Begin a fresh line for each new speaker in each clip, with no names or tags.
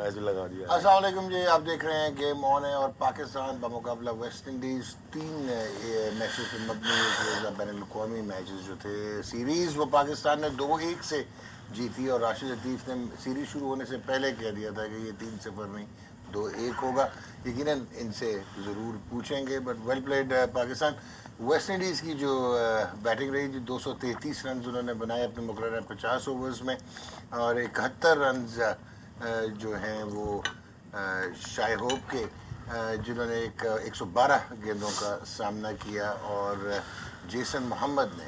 Match लगा दिया।
अस्सलाम वालेकुम जी, आप देख रहे हैं गेम ऑन है और पाकिस्तान बमुकाबला वेस्ट इंडीज़ 3 मैचेस पे मबनी बैन अवी मैचेस जो थे सीरीज़ वो पाकिस्तान ने 2-1 से जीती और राशिद लतीफ़ ने सीरीज़ शुरू होने से पहले कह दिया था कि ये 3-0 नहीं 2-1 होगा। यकीनन इनसे ज़रूर पूछेंगे, but well played Pakistan. West Indies की जो बैटिंग रही थी 233 रन उन्होंने बनाए अपने मुकर्रर 50 ओवर्स में और 71 रन जो हैं वो शाय होप के जिन्होंने 112 गेंदों का सामना किया और जेसन मोहम्मद ने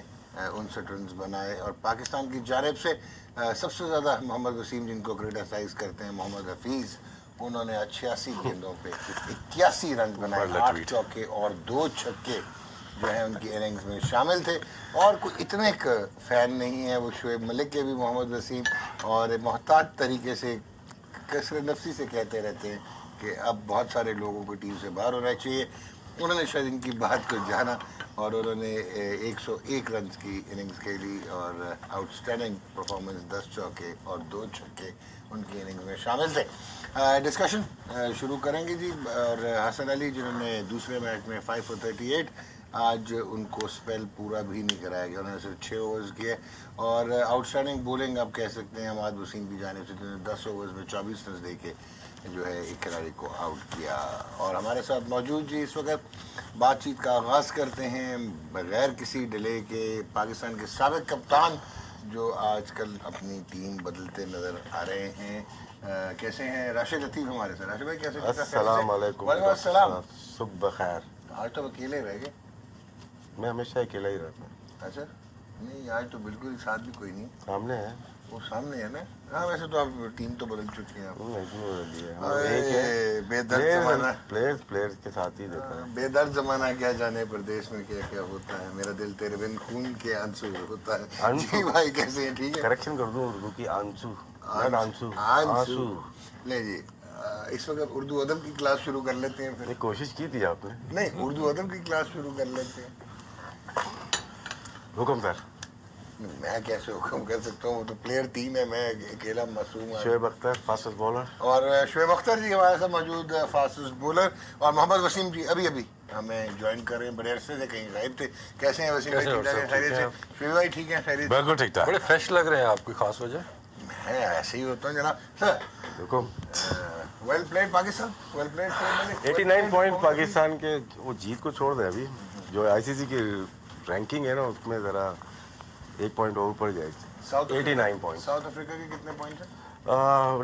59 रन बनाए। और पाकिस्तान की जानिब से सबसे ज़्यादा मोहम्मद वसीम जिनको क्रिटिसाइज़ करते हैं मोहम्मद हफीज़, उन्होंने 86 गेंदों पे 81 रन बनाए, 8 चौके और 2 छक्के जो है उनकी इनिंग्स में शामिल थे। और कोई इतने फ़ैन नहीं है वो शुएब मलिक के भी मोहम्मद वसीम, और मोहतात तरीके से कसर नफसी से कहते रहते हैं कि अब बहुत सारे लोगों को टीम से बाहर होना चाहिए। उन्होंने शायद इनकी बात को जाना और उन्होंने 101 रन की इनिंग्स खेली और आउटस्टैंडिंग परफॉर्मेंस, 10 चौके और 2 छक्के उनकी इनिंग्स में शामिल थे। डिस्कशन शुरू करेंगे जी। और हसन अली जिन्होंने दूसरे मैच में 5 for 38, आज उनको स्पेल पूरा भी नहीं कराया गया, उन्होंने सिर्फ 6 ओवर्स किए। और आउटस्टैंडिंग बॉलिंग आप कह सकते हैं हमाद वसीम की जानिब से, जिन्होंने 10 ओवर्स में 24 रन दे के जो है एक खिलाड़ी को आउट किया। और हमारे साथ मौजूद जी इस वक्त बातचीत का आगाज़ करते हैं बगैर किसी डिले के पाकिस्तान के साबिक कप्तान जो आजकल अपनी टीम बदलते नज़र आ रहे हैं। कैसे हैं राशिद लतीफ़ हमारे साथ? राशिद भाई कैसे?
अस्सलाम वालेकुम।
वालेकुम अस्सलाम।
सुबह खैर।
आज तो अकेले रह गए?
मैं हमेशा अकेला ही रहता हूँ।
अच्छा, नहीं आज तो बिल्कुल साथ भी कोई नहीं।
सामने है
वो सामने है ना? हाँ वैसे तो आप टीम तो बदल चुके हैं। बेदर्द जमाना
प्लेयर्स के साथ ही देता है।
बेदर्द जमाना क्या जाने प्रदेश में क्या क्या होता है, मेरा दिल तेरे बिन खून के आंसू होता है। जी भाई कैसे हैं? ठीक है।
करेक्शन कर दूं उर्दू की आंसू
आंसू ले जी। इस वक्त उर्दू अदब की क्लास शुरू कर लेते हैं फिर।
कोशिश की थी आपने?
नहीं, उर्दू अदब की क्लास शुरू कर लेते हैं।
हुक्म सर।
मैं कैसे हुक्म कर सकता हूँ, वो तो प्लेयर 3 है, मैं अकेला मासूम हूँ।
शुएब अख्तर फास्टेस्ट बॉलर,
और शुएब अख्तर जी हमारे साथ मौजूद फास्टेस्ट बॉलर, और मोहम्मद वसीम जी अभी अभी हमें ज्वाइन कर रहे हैं, बड़े अरसे से कहीं गायब थे। कैसे हैं वसीम भाई? ठीक ठाक हैं? खैरियत से? शुएब भाई ठीक है? खैरियत?
बिल्कुल ठीक ठाक।
बड़े फ्रेश लग रहे हैं आप, कोई खास वजह?
मैं ऐसे ही होता हूँ जनाब। Sir well played Pakistan, well played.
89 point Pakistan के, वो जीत को छोड़ दें, अभी जो आईसीसी की रैंकिंग है ना उसमें ज़रा 1 पॉइंट और ऊपर जाएगी। 89 पॉइंट।
साउथ अफ्रीका के कितने पॉइंट हैं?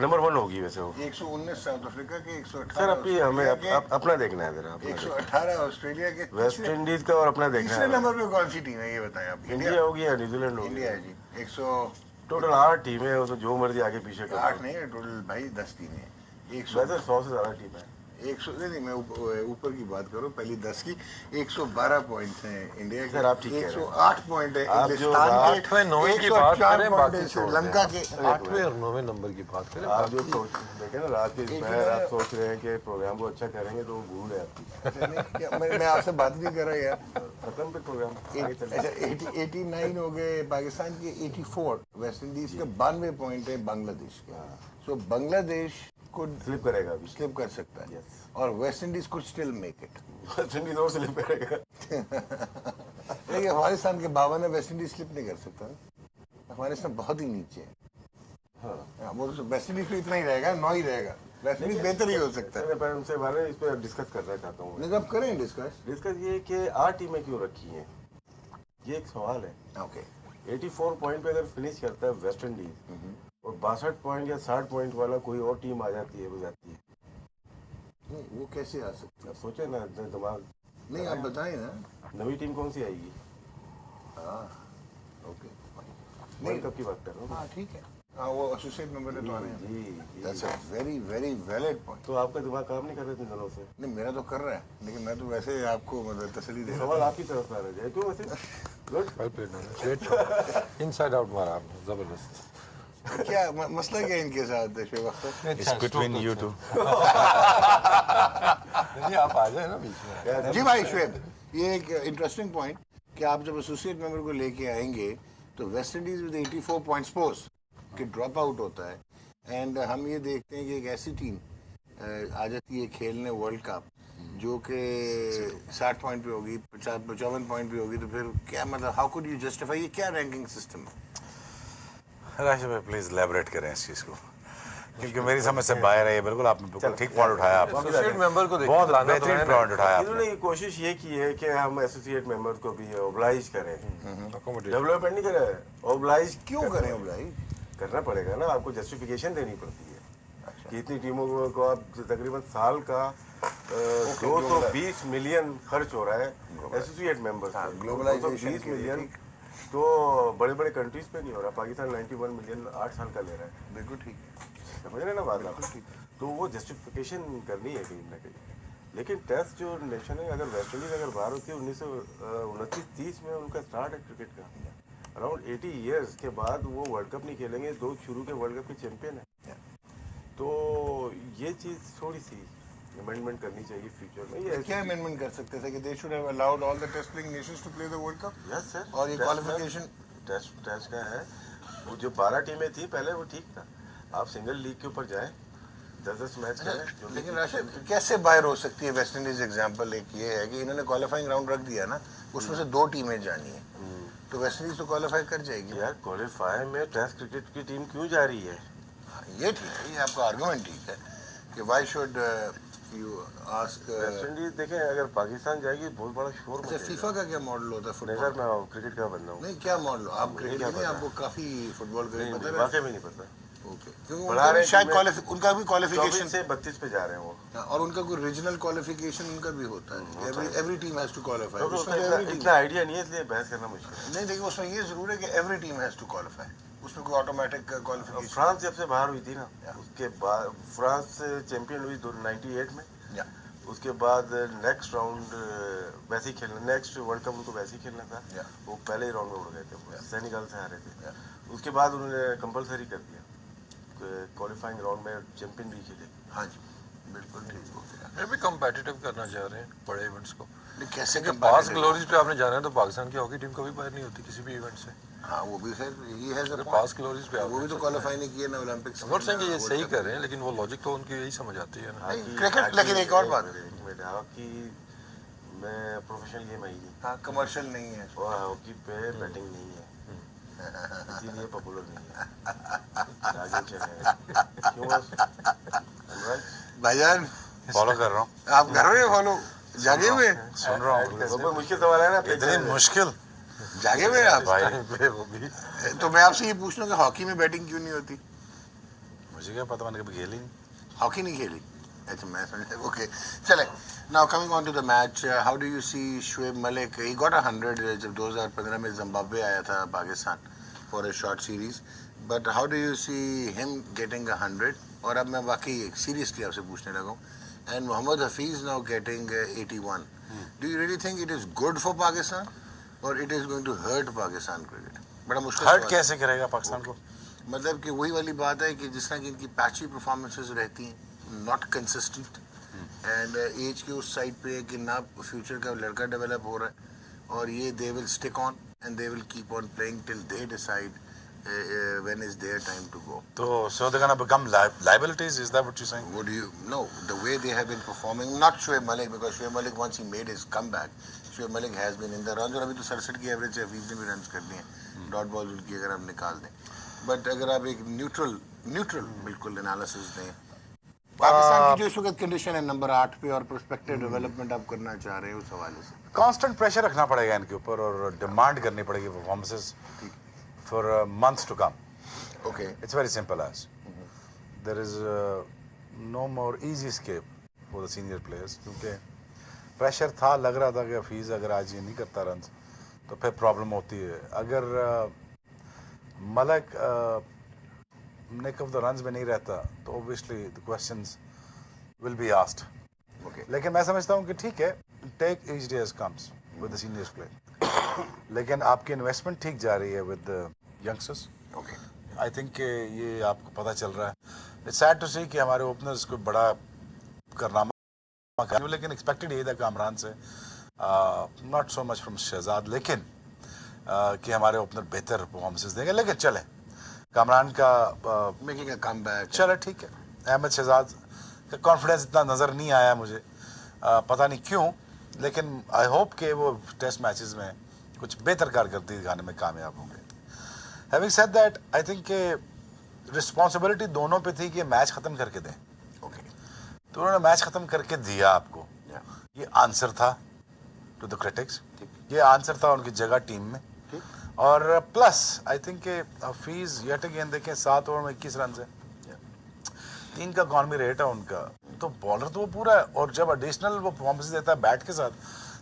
नंबर 1 होगी वैसे वो।
119 साउथ अफ्रीका के, 118
सर अभी हमें अपना देखना है जरा।
118 ऑस्ट्रेलिया के,
वेस्ट इंडीज का, और अपना देखना है।
तीसरे नंबर पे कौन सी टीम है ये बताएं आप?
इंडिया होगी या न्यूजीलैंड होगी?
इंडिया है जी। 100
टोटल 8 टीमें हैं, तो जो मर्जी आगे पीछे कर।
8 नहीं है टोटल भाई, 10 टीमें हैं।
100 से ज़्यादा टीम है।
100 नहीं, मैं ऊपर की बात करूं, पहली 10 की। 112 पॉइंट्स हैं इंडिया के।
सर आप ठीक कह रहे हैं।
108 पॉइंट है
हिंदुस्तान के।
8वें 9वें की बात करें, बाकी
श्रीलंका के
8वें और 9वें नंबर की बात करें।
आप जो सोच देखें ना रात के दोपहर आप सोच रहे हैं कि प्रोग्राम को अच्छा करेंगे, तो भूल है आपकी।
मैं आपसे बात नहीं कर रहा यार।
खत्म पे प्रोग्राम।
अच्छा 89 हो गए पाकिस्तान के, 84 वेस्ट इंडीज के, 92 पॉइंट है बांग्लादेश के। सो बांग्लादेश
स्लिप करेगा अभी,
स्लिप कर सकता है। और West Indies could still make it.
West Indies और स्लिप करेगा।
लेकिन अफगानिस्तान के 52 है, वेस्ट इंडीज स्लिप नहीं कर सकता। अफगानिस्तान बहुत ही नीचे है। हाँ, वो वेस्ट इंडीज पे इतना ही रहेगा, 9 ही रहेगा। वेस्ट इंडीज बेहतर ही हो सकता है।
मैं उनसे बारे में इस पर डिस्कस करना चाहता हूँ।
नहीं अब करें डिस्कस
ये कि 8 टीमें क्यों रखी हैं, ये एक सवाल है।
ओके
84 पॉइंट पे अगर फिनिश करता है वेस्ट इंडीज, और 62 पॉइंट या 60 पॉइंट वाला कोई और टीम आ जाती है, वो जाती है,
नहीं वो कैसे आ सकता है?
सोचे ना दिमाग।
नहीं आप बताएं ना,
नवी टीम कौन सी आएगी?
हाँ ओके
वर्ल्ड कप की बात कर रहा हूँ।
हाँ ठीक है। हाँ वो एसोसिएट मेंबर है तो आने हैं।
जी
that's a very very valid point.
तो आपका दिमाग काम नहीं कर रहे थे दिनों से?
नहीं मेरा तो कर रहा है, लेकिन मैं तो वैसे आपको मतलब तसल्ली दे रहा
सवाल आपकी तरफ आ रहा है क्यों वैसे? Good,
well played, inside out मारा आपने, जबरदस्त।
क्या मसला क्या इनके साथ Shoaib Akhtar?
It's between you two. आप आ जाए ना बीच में।
जी भाई शुएब, ये एक इंटरेस्टिंग पॉइंट कि आप जब एसोसिएट मेंबर को लेके आएंगे तो West Indies with 84 points post कि ड्रॉप आउट होता है, एंड हम ये देखते हैं कि एक ऐसी टीम आ जाती है खेलने वर्ल्ड कप जो कि 60 पॉइंट पे होगी, 55 पॉइंट पे होगी, तो फिर क्या मतलब हाउ कुड यू जस्टिफाई, ये क्या रैंकिंग सिस्टम है?
राशिद भाई प्लीज इलैबोरेट करें इस चीज को, क्योंकि मेरी समझ से बाहर है ये। बिल्कुल आपने बिल्कुल ठीक पॉइंट उठाया, आपने
एसोसिएट मेंबर को
बहुत
लाना तो
बेहतरीन
है ना।
पॉइंट उठाया आपने।
इन्होंने कोशिश ये की है कि हम एसोसिएट मेंबर को भी ओबलाइज करें,
Accommodate।
डेवलपमेंट नहीं करें, ओबलाइज
क्यों करें भाई?
करना पड़ेगा ना, आपको जस्टिफिकेशन देनी पड़ती है कि इतनी टीमों को आप तकरीबन साल का 220 मिलियन खर्च हो रहा है एसोसिएट मेंबर्स
हाँ,
पे,
ग्लोबलाइजेशन
220
के लिए,
मिलियन तो बड़े बड़े कंट्रीज पे नहीं हो रहा। पाकिस्तान 91 मिलियन 8 साल का ले रहा है,
बिल्कुल ठीक है।
समझ रहे ना बात आप? तो वो जस्टिफिकेशन करनी है कहीं ना कहीं। लेकिन टेस्ट जो नेशन है, अगर वेस्ट इंडीज अगर बाहर होती है 1929-30 में उनका स्टार्ट है क्रिकेट का, अराउंड 80 इयर्स के बाद वो वर्ल्ड कप नहीं खेलेंगे, 2 शुरू के वर्ल्ड कप के चैंपियन है। तो ये चीज़ थोड़ी सी अमेंडमेंट करनी चाहिए फ्यूचर में। ये
क्या अमेंडमेंट कर सकते थे कि they should have allowed all the test playing nations to play the world cup?
Yes sir,
और ये क्वालिफिकेशन
टेस्ट का है, वो जो 12 टीमें थी पहले वो ठीक था। आप सिंगल लीग के ऊपर जाएं, 10 मैच करें।
लेकिन राशिद कैसे बाहर हो सकती है? वेस्ट इंडीज एग्जांपल एक ये है कि इन्होंने क्वालिफाइंग राउंड रख दिया ना, उसमें से 2 टीमें जानी है, तो वेस्ट इंडीज तो क्वालिफाई कर जाएगी।
यार क्वालिफाई में टेस्ट क्रिकेट की टीम क्यों जा रही है?
ये ठीक है, ये आपका आर्गुमेंट ठीक है कि why should you ask.
West Indies देखें, अगर पाकिस्तान जाएगी बहुत बड़ा शोर
अच्छा,
मचेगा।
फीफा का क्या मॉडल होता है
नहीं
फुटबॉल?
सर, मैं क्रिकेट का बंदा हूँ।
नहीं, क्या मॉडल? आप क्रिकेट
क्या
नहीं,
पता।
आपको काफी फुटबॉल का भी
नहीं,
पता है।
वाकई में नहीं पता।
ओके, क्योंकि
बढ़ा
उनका
रहे
भी शायद
टीमें-
उनका भी
24
क्वालिफिकेशन
से 32 पे जा रहे हैं वो।
और उनका कोई रीजनल क्वालिफिकेशन उनका भी होता है। Every team has to qualify.
तो
उसमें
उसका
every team-
इतना आइडिया नहीं है, इसलिए बहस करना मुश्किल है।
नहीं, देखिए उसमें ये जरूर है कि every team has to qualify, उसमें कोई ऑटोमेटिक क्वालिफिकेशन।
फ्रांस जब से बाहर हुई थी ना, उसके बाद फ्रांस चैंपियन हुई 98 में।
या
उसके बाद नेक्स्ट राउंड वैसे ही खेलना, नेक्स्ट वर्ल्ड कप उनको वैसे ही खेलना था।
Yeah.
वो पहले ही राउंड में उड़ गए थे, वो सेनेगल से हारे थे। उसके बाद उन्होंने कंपलसरी कर दिया क्वालिफाइंग राउंड में चैंपियन भी खेले।
हाँ जी, बिल्कुल ठीक हो गया।
ये भी कम्पिटिटिव करना चाह रहे हैं बड़े इवेंट्स को।
लेकिन कैसे
पास
competitive?
ग्लोरीज पे आपने जाना है तो पाकिस्तान की हॉकी टीम कभी बाहर नहीं होती किसी भी इवेंट से।
हाँ, वो भी है, ये है
अगर पास ग्लोरीज पे
वो भी तो क्वालिफाई नहीं किया ना ओलंपिक्स।
नॉट सेइंग कि ये सही कर रहे हैं, लेकिन वो लॉजिक तो उनकी यही समझ आती है ना।
क्रिकेट, लेकिन एक और बात है,
हॉकी में प्रोफेशनल गेम है ही नहीं,
हाँ कमर्शियल नहीं है।
और हॉकी पे बैटिंग नहीं है, इसीलिए पॉपुलर नहीं है। आगे चले क्यों अनुराग?
भाईजान
फॉलो कर रहा हूँ,
आप कर रहे हो फॉलो? जागे हुए?
सुन रहा हूँ।
बहुत मुश्किल सवाल है ना।
इतनी मुश्किल
जागे हुए आप?
भाई,
वो भी
तो मैं आपसे ये पूछ लूँ कि हॉकी में बैटिंग क्यों नहीं होती?
मुझे क्या पता, मैंने कभी खेली नहीं।
हॉकी नहीं खेली? अच्छा, मैं समझा। ओके, चले। Now coming on to the match, how do you see Shoaib Malik? He got 100 जब 2015 में जिम्बाब्वे आया था Pakistan for a short series, but how do you see him getting 100? और अब मैं वाकई सीरियसली आपसे पूछने लगा हूँ, and Mohammad Hafeez now getting 81. Do you really think it is good for Pakistan और it is going to hurt Pakistan cricket? बड़ा मुश्किल
हर्ट
सवाल।
कैसे करेगा पाकिस्तान को?
मतलब कि वही वाली बात है कि जिस तरह की इनकी पैची परफॉर्मेंसेस रहती हैं, नॉट कंसिस्टेंट, एंड एज के उस साइड पे है कि ना फ्यूचर का लड़का डेवलप हो रहा है, और ये they will stick on and they will keep on playing till they decide when is there time to go.
तो so they're gonna become liabilities, is that what you're saying?
What do you know? The way they have been performing, not Shoaib Malik, because Shoaib Malik once he made his comeback, Shoaib Malik has been in the runs, और अभी तो 67 की average है, हफीज ने भी runs कर दिए हैं, डॉट बॉल उनकी अगर आप निकाल दें. बट अगर आप एक न्यूट्रल बिल्कुल एनालिसिस दें, पाकिस्तान की जो इस वक्त कंडीशन है नंबर 8 पे, और प्रोस्पेक्टिव डेवलपमेंट आप करना चाह रहे हैं उस हवाले से.
कांस्टेंट प्रेशर रखना पड़ेगा इनके ऊपर और डिमांड करनी पड़ेगी performances for months to come.
Okay,
It's very simple as. There is no more easy escape for the senior players, क्योंकि प्रेशर था, लग रहा था कि हफीज़ अगर आज ये नहीं करता रन तो फिर प्रॉब्लम होती है. अगर मलक निक ऑफ द रन्स में नहीं रहता तो obviously the questions will be asked.
Okay,
लेकिन मैं समझता हूँ कि ठीक है, take each day as comes with the seniors play, लेकिन आपकी इन्वेस्टमेंट ठीक जा रही है with youngsters.
Okay,
I think ये आपको पता चल रहा है. इट्स सैड टू सी कि हमारे ओपनर्स को बड़ा कारनामा कर, लेकिन एक्सपेक्टेड यही था कामरान से, not so much from Shahzad, लेकिन कि हमारे ओपनर बेहतर परफॉर्मेंसेस देंगे. लेकिन चले, कामरान का
मेकिंग अ कमबैक।
चलो ठीक है, अहमद शहजाद का कॉन्फिडेंस इतना नज़र नहीं आया मुझे, पता नहीं क्यों, लेकिन आई होप कि वो टेस्ट मैचेस में कुछ बेहतर कारकर्दगी दिखाने में कामयाब होंगे। Having said that, I think कि रिस्पॉन्सिबिलिटी दोनों पे थी कि मैच ख़त्म करके दें।
ओके,
तो उन्होंने मैच ख़त्म करके दिया आपको, ये आंसर था टू द क्रिटिक्स, ये आंसर था उनकी जगह टीम में। और प्लस आई थिंक कि हफीज़ येट अगेन देखें 7 ओवर में 21 रन है, 3 का इकॉनमी रेट है उनका, तो बॉलर तो वो पूरा है, और जब एडिशनल वो परफॉर्मेंस देता है बैट के साथ,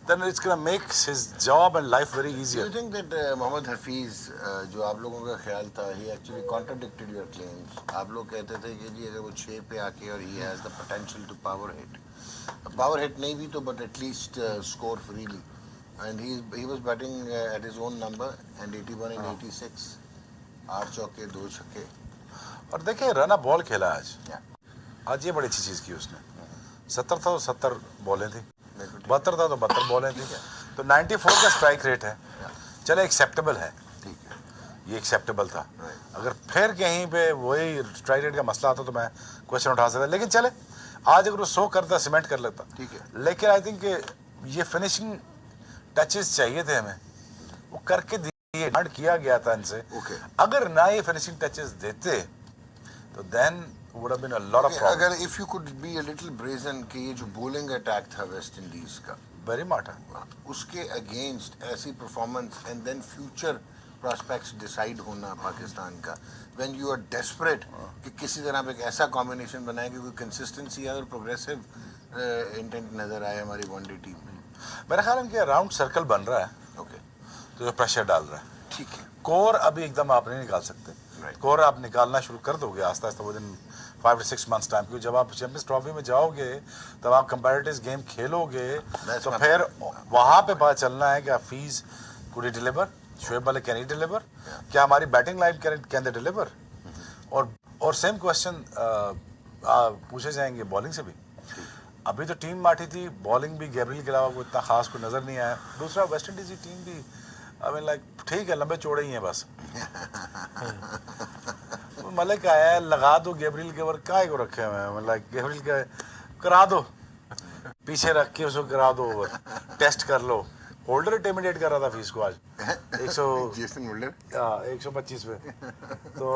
then it's gonna make his job and life very
do
easier.
You think that Mohammad Hafeez, जो आप लोगों का ख्याल था, he actually contradicted your claims? आप लोग कहते थे कि जी अगर वो 6 पे आके और he has the potential to power hit नहीं भी तो but at least score freely, and he was batting at his own number and 81 in 86, 8 चौके 2 छक्के।
और देखिए रन बॉल खेला आज ये बड़ी अच्छी चीज़ की उसने। 70 था तो 70 बॉलें थी, 72 था तो 72 बॉलें थी, तो 94 का स्ट्राइक रेट है, चले एक्सेप्टेबल है, ये एक्सेप्टेबल था। अगर फिर कहीं पे वही स्ट्राइक रेट का मसला आता तो मैं क्वेश्चन उठा सकता, लेकिन चले आज अगर वो 100 करता सीमेंट कर लेता,
ठीक है।
लेकिन आई थिंक ये फिनिशिंग टचेस चाहिए थे हमें, वो करके दिए, डिमांड किया गया था इनसे। अगर ना ये फिनिशिंग टचेस देते तो then would have been a lot of problems.
अगर if you could be a little brazen कि ये जो bowling attack था वेस्ट इंडीज का,
वेरी मार्टा,
उसके अगेंस्ट ऐसी performance and then future prospects decide होना पाकिस्तान का, व्हेन यू आर डेस्परेट कि किसी तरह पे एक ऐसा कॉम्बिनेशन बनाए कि कोई कंसिस्टेंसी और प्रोग्रेसिव इंटेंट नजर आए हमारी वनडे टीम में।
मेरा ख्याल है कि राउंड सर्कल बन रहा है,
ओके,
तो जो प्रेशर डाल रहा है,
ठीक है।
कोर अभी एकदम आप नहीं निकाल सकते, कोर आप निकालना शुरू कर दोगे आस्ता आस्ता with in 5 to 6 months time, क्योंकि जब आप चैंपियंस ट्रॉफी में जाओगे तब आप कंपैरेटिव गेम खेलोगे, तो फिर वहाँ पे पता चलना है कि Hafeez could deliver, Shoaib Malik can he deliver, क्या हमारी batting line can they deliver, और सेम क्वेश्चन पूछे जाएंगे बॉलिंग से भी। अभी तो टीम माठी थी, बॉलिंग भी गैब्रियल के अलावा कोई इतना खास को नजर नहीं आया। दूसरा वेस्ट इंडीज की टीम भी आई मीन लाइक ठीक है, लंबे चौड़े ही हैं बस। मलिक आया है, लगा दो गैब्रियल के ऊपर, काय को रखे हुए हैं, लाइक गैब्रियल का करा दो, पीछे रख के उसको करा दो ओवर, टेस्ट कर लो। होल्डर इंटिमिडेट कर रहा था फीस को आज 125 पे, तो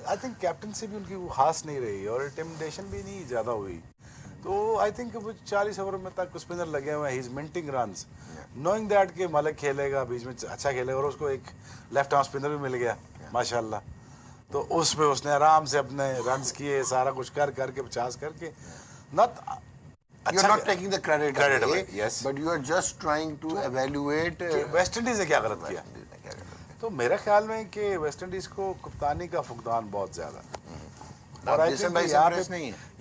आई थिंक कैप्टनसी भी उनकी खास नहीं रही और इंटिमिडेशन भी नहीं ज़्यादा हुई, तो आई थिंक वो 40 ओवर में तक स्पिनर लगे हुए हैं, he is minting runs, knowing that कि मलिक खेलेगा बीच में अच्छा खेलेगा, और उसको एक लेफ्ट आर्म स्पिनर भी मिल गया माशाल्लाह, तो उसमें उसने आराम से अपने रन्स किए, सारा कुछ करके 50 करके, not
You're not taking the credit
away, yes,
but you are just trying to evaluate
West Indies ने क्या गलत किया। तो मेरे ख्याल में कि वेस्ट इंडीज को कप्तानी का फुकदान बहुत ज्यादा, और आई थिंक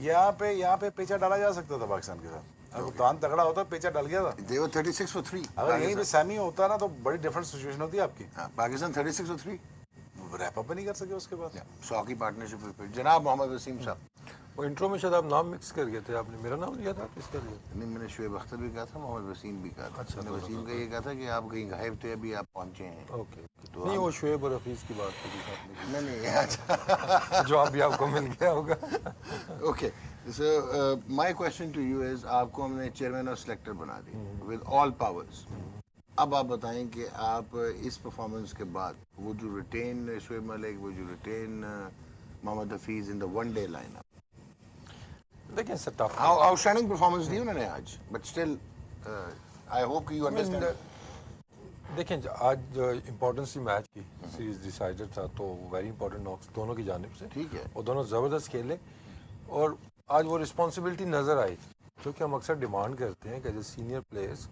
यहाँ पे पेचा डाला जा सकता था पाकिस्तान के साथ, अगर कप्तान तगड़ा होता पेचा डाल गया था।
They were 36 for 3।
अगर यहीं पे सैमी होता ना तो बड़ी डिफरेंट सिचुएशन होती आपकी।
पाकिस्तान 36 for 3
रैप अप नहीं कर सके उसके बाद।
100 की पार्टनरशिप पे जनाब मोहम्मद वसीम साहब,
वो इंट्रो में शायद आप नाम मिक्स कर गए थे, आपने मेरा नाम लिया था किसका लिया?
नहीं, मैंने शुएब अख्तर भी कहा था, मोहम्मद वसीम भी कहा था।
अच्छा,
मैंने वसीम का ये कहा था कि आप कहीं गायब थे, अभी आप पहुंचे हैं।
ओके, नहीं वो शुएब और हफीज की बात थी
नहीं अच्छा
जो आप भी आपको मिल गया होगा।
Okay, so my question to you is, आपको हमने चेयरमैन और सिलेक्टर बना दी विद ऑल पावर्स, अब आप बताएं कि आप इस परफॉर्मेंस के बाद वो जो रिटेन शुएब मलिक, वो जो retain Mohammad Hafeez in the one day lineup,
देखिए it's a tough,
outstanding performance दी उन्होंने आज, but still I hope you understand.
देखें आज इम्पोर्टेंस थी मैच की, सीरीज डिसाइडेड था, तो वेरी इंपॉर्टेंट नॉक्स दोनों की जानिब से,
ठीक है,
और दोनों ज़बरदस्त खेले, और आज वो रिस्पॉन्सिबिलिटी नज़र आई, क्योंकि हम अक्सर डिमांड करते हैं कि एज सीनियर प्लेयर्स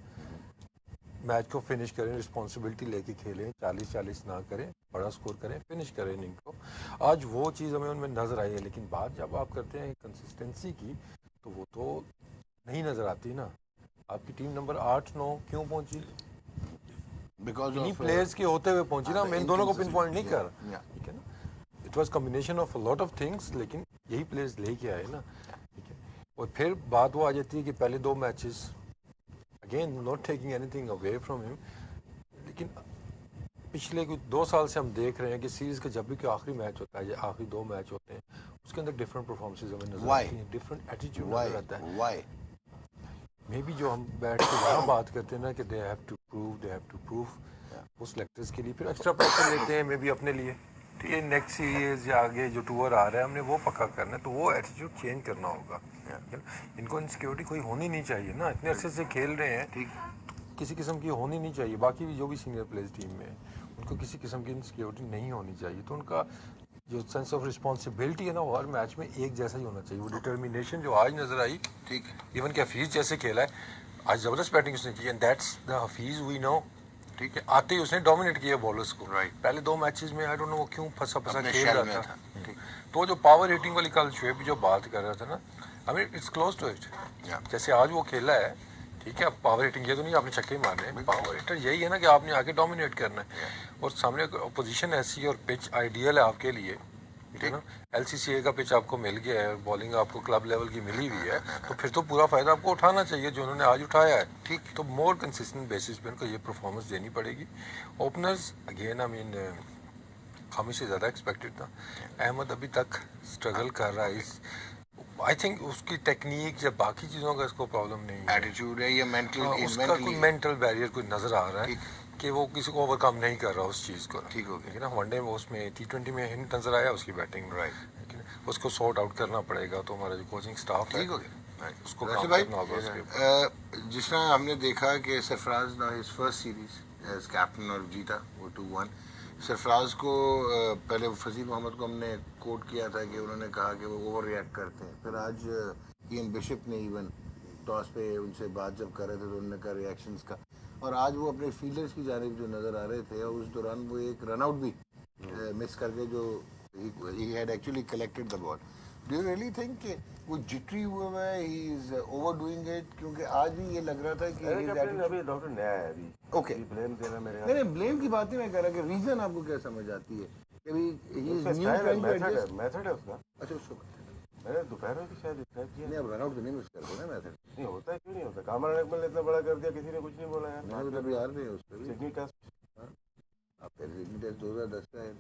मैच को फिनिश करें, रिस्पॉन्सिबिलिटी लेके खेलें, 40-40 ना करें, बड़ा स्कोर करें, फिनिश करें इनिंग को। आज वो चीज़ हमें उनमें नज़र आई है, लेकिन बात जब आप करते हैं कंसिस्टेंसी की, तो वो तो नहीं नज़र आती ना। आपकी टीम नंबर 8-9 क्यों पहुंची?
बिकॉज
इन्हीं प्लेयर्स के होते हुए पहुंची ना, मैं इन दोनों को पिन पॉइंट नहीं कर, ठीक है ना, it was combination of a lot of things, लेकिन यही प्लेयर्स लेके आए ना, ठीक है। और फिर बात वो आ जाती है कि पहले 2 matches, again not taking anything away from him, लेकिन पिछले कुछ 2 साल से हम देख रहे हैं कि सीरीज का जब भी कोई आखिरी मैच होता है या आखिरी 2 मैच होते हैं उसके अंदर डिफरेंट परफॉर्मेंसेस हमें नजर आती हैं, डिफरेंट एटीट्यूड नजर आता है।
वाई
मे बी जो हम बैठ के यहाँ बात करते हैं ना कि दे हैव टू प्रूव वो सिलेक्टर्स के लिए फिर एक्स्ट्रा प्रेशर लेते हैं मे बी अपने लिए कि नेक्स्ट सीरीज या आगे जो टूर आ रहा है हमने वो पक्का करना है, तो वो एटीट्यूड चेंज करना होगा। इनको इनसिक्योरिटी कोई होनी नहीं चाहिए ना, इतने अरसे से खेल रहे हैं,
ठीक
किसी किस्म की होनी नहीं चाहिए। बाकी भी जो भी सीनियर प्लेयर्स टीम में हैं, उनको किसी किस्म की इनसिक्योरिटी नहीं होनी चाहिए, तो उनका जो सेंस ऑफ रिस्पॉन्सिबिलिटी है ना वो हर मैच में एक जैसा ही होना चाहिए। वो डिटर्मिनेशन जो आज नजर आई,
ठीक
इवन कि हफीज जैसे खेला है आज, जबरदस्त बैटिंग उसने की, and that's the Hafeez we know. ठीक है, आते ही उसने डोमिनेट किया बॉलर्स को।
Right.
पहले 2 मैचेस में आई डोंट नो क्यों फंसा
अपने
खेल
shell
रहा
में
था।
ठीक
तो जो पावर हिटिंग वाली कल शुएब जो बात कर रहा था ना, I mean it's close to it.
Yeah.
जैसे आज वो खेला है, ठीक है, अब पावर हिटिंग ये तो नहीं आपने छक्के ही मारने हैं, पावर हिटर यही है ना कि आपने आके डोमिनेट करना है और सामने पोजीशन ऐसी है और पिच आइडियल है आपके लिए, ठीक है ना। LCCA का पिच आपको मिल गया है, बॉलिंग आपको क्लब लेवल की मिली हुई है, तो फिर तो पूरा फायदा आपको उठाना चाहिए जो उन्होंने आज उठाया है। ठीक, तो मोर कंसिस्टेंट बेसिस पे उनको ये परफॉर्मेंस देनी पड़ेगी। ओपनर्स अगेन आई मीन हमें से ज़्यादा एक्सपेक्टेड था। अहमद अभी तक स्ट्रगल कर रहा है, इस आई थिंक उसकी टेक्निक या बाकी चीज़ों का इसको प्रॉब्लम नहीं है,
एटीट्यूड है ये मेंटल
उसका कोई मेंटल बैरियर कोई नज़र आ रहा है कि वो किसी को ओवरकम नहीं कर रहा उस चीज़ को।
ठीक हो गया।
है ना, वनडे में उसमें T20 में हिंट नजर आया उसकी बैटिंग में, राइट, उसको सॉर्ट आउट करना पड़ेगा। तो हमारा जो कोचिंग स्टाफ है
ठीक हो गया
उसको
वैसे
काम
भाई
करना होगा उसके ऊपर।
जिस तरह हमने देखा कि सरफराज ना his first series as captain और जीता वो 2-1। सरफराज को पहले फजील मोहम्मद को हमने कोट किया था कि उन्होंने कहा कि वो ओवर रिएक्ट करते हैं, फिर आज इयन बिशप ने इवन टॉस पे उनसे बात जब कर रहे थे तो उन्होंने कहा रिएक्शंस का, और आज वो अपने फील्डर्स की जानिब जो नज़र आ रहे थे और उस दौरान वो एक रन आउट भी मिस करके जो he had actually collected the ball. Do you really think कि वो जिटरी हुआ है, he is over doing it? क्योंकि आज भी ये लग रहा था कि
अभी डॉक्टर नया है अभी,
ओके
ब्लेम देना मेरे
नहीं ब्लेम की बात नहीं मैं कह रहा कि रीजन आपको क्या समझ आती है कि अभी he is new trying to adjust.
Method है उसका।
अच्छा उसको
मैंने दोपहर में भी शायद डिस्क्राइब किया।
नहीं अब रन आउट तो नहीं मिस करते ना मैथड
नहीं होता है, क्यों नहीं होता? कामरान अकमल ने इतना बड़ा कर दिया, किसी ने कुछ नहीं बोला यार।
मैंने तो अभी हार रहे उस पर
सिडनी टेस्ट
आप सिडनी टेस्ट 2010 का है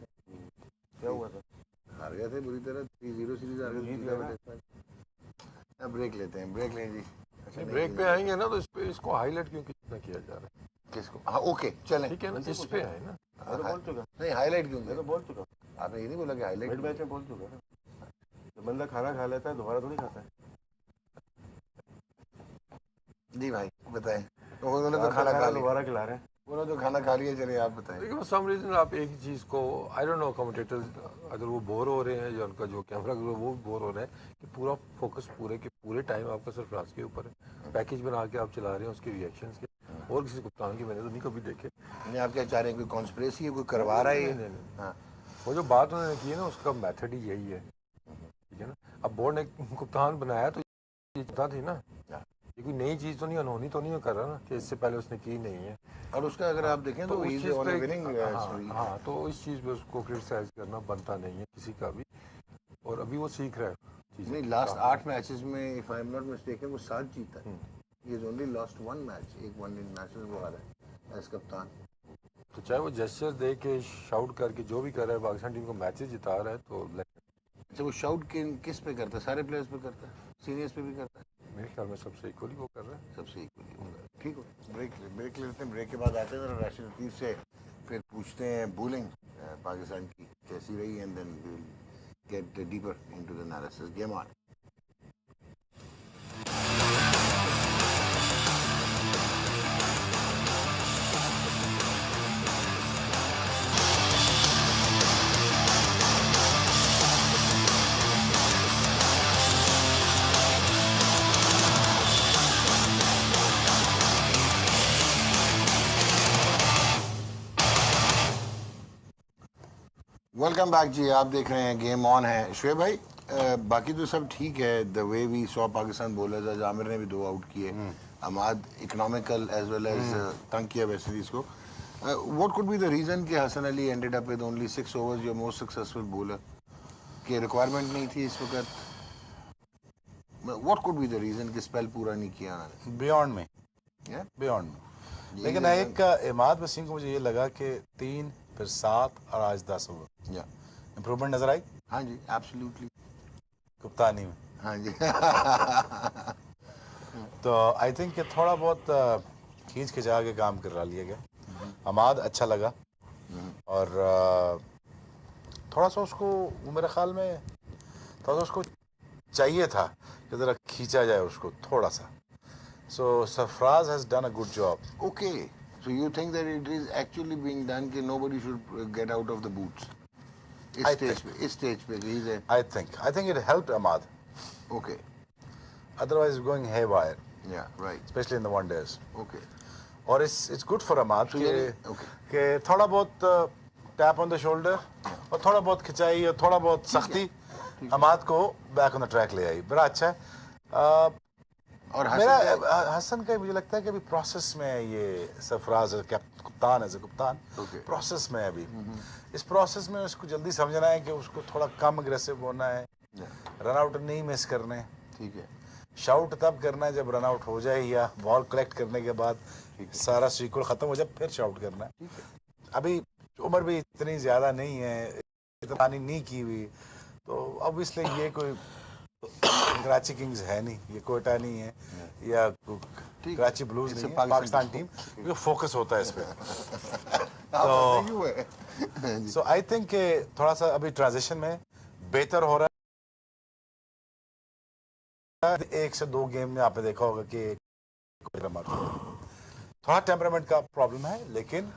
क्या हुआ था?
हार गए थे बुरी तरह 3-0 सीरीज हार
जीत
गए
गए
थे। अब ब्रेक लेते हैं, ब्रेक लें जी। अच्छा
ब्रेक पे आएंगे ना तो इस पे इसको हाईलाइट क्यों कितना किया जा रहा है?
किसको? हाँ ओके चलें,
ठीक है ना, इस पे आए ना।
मैं तो बोल चुका,
नहीं हाईलाइट क्यों
मैं तो
किया?
बोल चुका,
आपने ये नहीं बोला कि हाईलाइट?
मिड मैच में बोल चुका ना। जब बंदा खाना खा लेता है दोबारा थोड़ी खाता है।
जी भाई बताएं। तो उन्होंने तो खाना खा लिया,
दोबारा खिला रहे हैं।
उन्होंने तो खाना खा लिया, चलिए आप बताएं।
लेकिन सम रीजन आप एक ही चीज़ को आई डोंट नो कमेंटेटर्स अगर वो बोर हो रहे हैं या उनका जो कैमरा वो बोर हो रहा है कि पूरा फोकस पूरे के पूरे टाइम आपका सरफराज के ऊपर है। पैकेज बना के आप चला रहे हैं उसके रिएक्शंस के, और किसी कप्तान की मैंने तो नहीं कभी देखे।
नहीं आप क्या चाह रहे हैं, कोई कॉन्स्पिरेसी है, कोई करवा रहा है ये?
नहीं, नहीं।
हाँ
वो जो बात उन्होंने की है ना उसका मेथड ही यही है, ठीक है ना। अब बोर्ड ने कप्तान बनाया तो ये पता थी ना, ये कोई नई चीज़ तो नहीं, अनहोनी तो नहीं कर रहा ना कि इससे पहले उसने की नहीं है।
और उसका अगर आप देखें तो
उस
he is
cheese
on a
पे
winning streak।
हाँ, तो इस चीज़ पे उसको क्रिटिसाइज करना बनता नहीं है किसी का भी, और अभी वो सीख रहा है चीज़ें।
नहीं लास्ट 8 मैचेस में if I am not mistaken वो 7 जीता है। ही इज ओनली लॉस्ट 1 मैच, एक वन इंटरनेशनल वो हारा है एज कप्तान।
तो चाहे वो जेस्चर दे के शाउट करके जो भी कर रहा है, पाकिस्तान टीम को मैचेस जिता रहा है तो
अच्छा वो शाउट किस पे करता है? सारे प्लेयर्स पे करता है, सीनियर्स पे भी करता है?
मेरे ख्याल में सबसे इक्वली वो कर रहा है।
सबसे इक्वली होगा। ठीक हो, ब्रेक लेते हैं, ब्रेक के बाद आते हैं राशिद लतीफ़ से, फिर पूछते हैं बॉलिंग पाकिस्तान की कैसी रही, and then we will get deeper into the analysis. Game on. Welcome back जी, आप देख रहे हैं गेम ऑन है। शुएब भाई बाकी तो सब ठीक है, the way we saw Pakistan bowlers, आज आमिर ने भी 2 आउट किए, Imad economical as well as तंग किया वेस्ट इंडीज को। What could be the reason कि Hasan Ali ended up with only 6 overs, your most successful bowler? कि रिक्वायरमेंट नहीं थी इस वक्त? What could be the reason कि स्पेल पूरा नहीं किया उन्होंने?
बियॉन्ड में,
Yeah?
बियॉन्ड में लेकिन एक इमाद वसीम को मुझे ये लगा कि 3 फिर 7 और आज 10 ओवर
या
इम्प्रूवमेंट नजर आई
हाँ जी, एब्सोल्युटली,
कप्तानी में।
हाँ जी।
तो आई थिंक कि थोड़ा बहुत खींच खिंचा के काम कर लिया गया। अमाद अच्छा लगा और थोड़ा सा उसको मेरे ख्याल में थोड़ा सा उसको चाहिए था कि ज़रा खींचा जाए उसको थोड़ा सा। So Sarfaraz has done a good job.
Okay, so you think that it is actually being done कि nobody should get out of the boots?
I
इस स्टेज पे he's a
I think it helped Ahmad.
okay,
Otherwise going haywire,
yeah, right,
especially in the one days.
okay.
और it's good for Ahmad
So
कि
okay.
कि थोड़ा बहुत tap on the shoulder और थोड़ा बहुत खिंचाई और थोड़ा बहुत सख्ती अमाद को बैक ऑन द ट्रैक ले आई। बड़ा अच्छा है।
और
मेरा
हसन
हसन का मुझे लगता है कि अभी प्रोसेस में है ये सरफराज कप्तान एज ए कप्तान
Okay.
प्रोसेस में है अभी। इस प्रोसेस में उसको जल्दी समझना है कि उसको थोड़ा कम अग्रेसिव होना है, रन आउट नहीं मिस करने,
ठीक है,
शाउट तब करना है जब रन आउट हो जाए या बॉल कलेक्ट करने के बाद सारा सीक्वल खत्म हो जाए फिर शाउट करना है। अभी उम्र भी इतनी ज्यादा नहीं है, इतना नहीं की हुई, तो ऑब्वियसली ये कोई कराची किंग्स है नहीं, ये कोयटा नहीं है या कराची ब्लूज नहीं है, पाकिस्तान टीम, क्योंकि फोकस होता है इस पे। तो सो आई थिंक थोड़ा सा अभी ट्रांजिशन में बेहतर हो रहा है। 1 से 2 गेम में आपने देखा होगा कि थोड़ा टेम्परामेंट का प्रॉब्लम है, लेकिन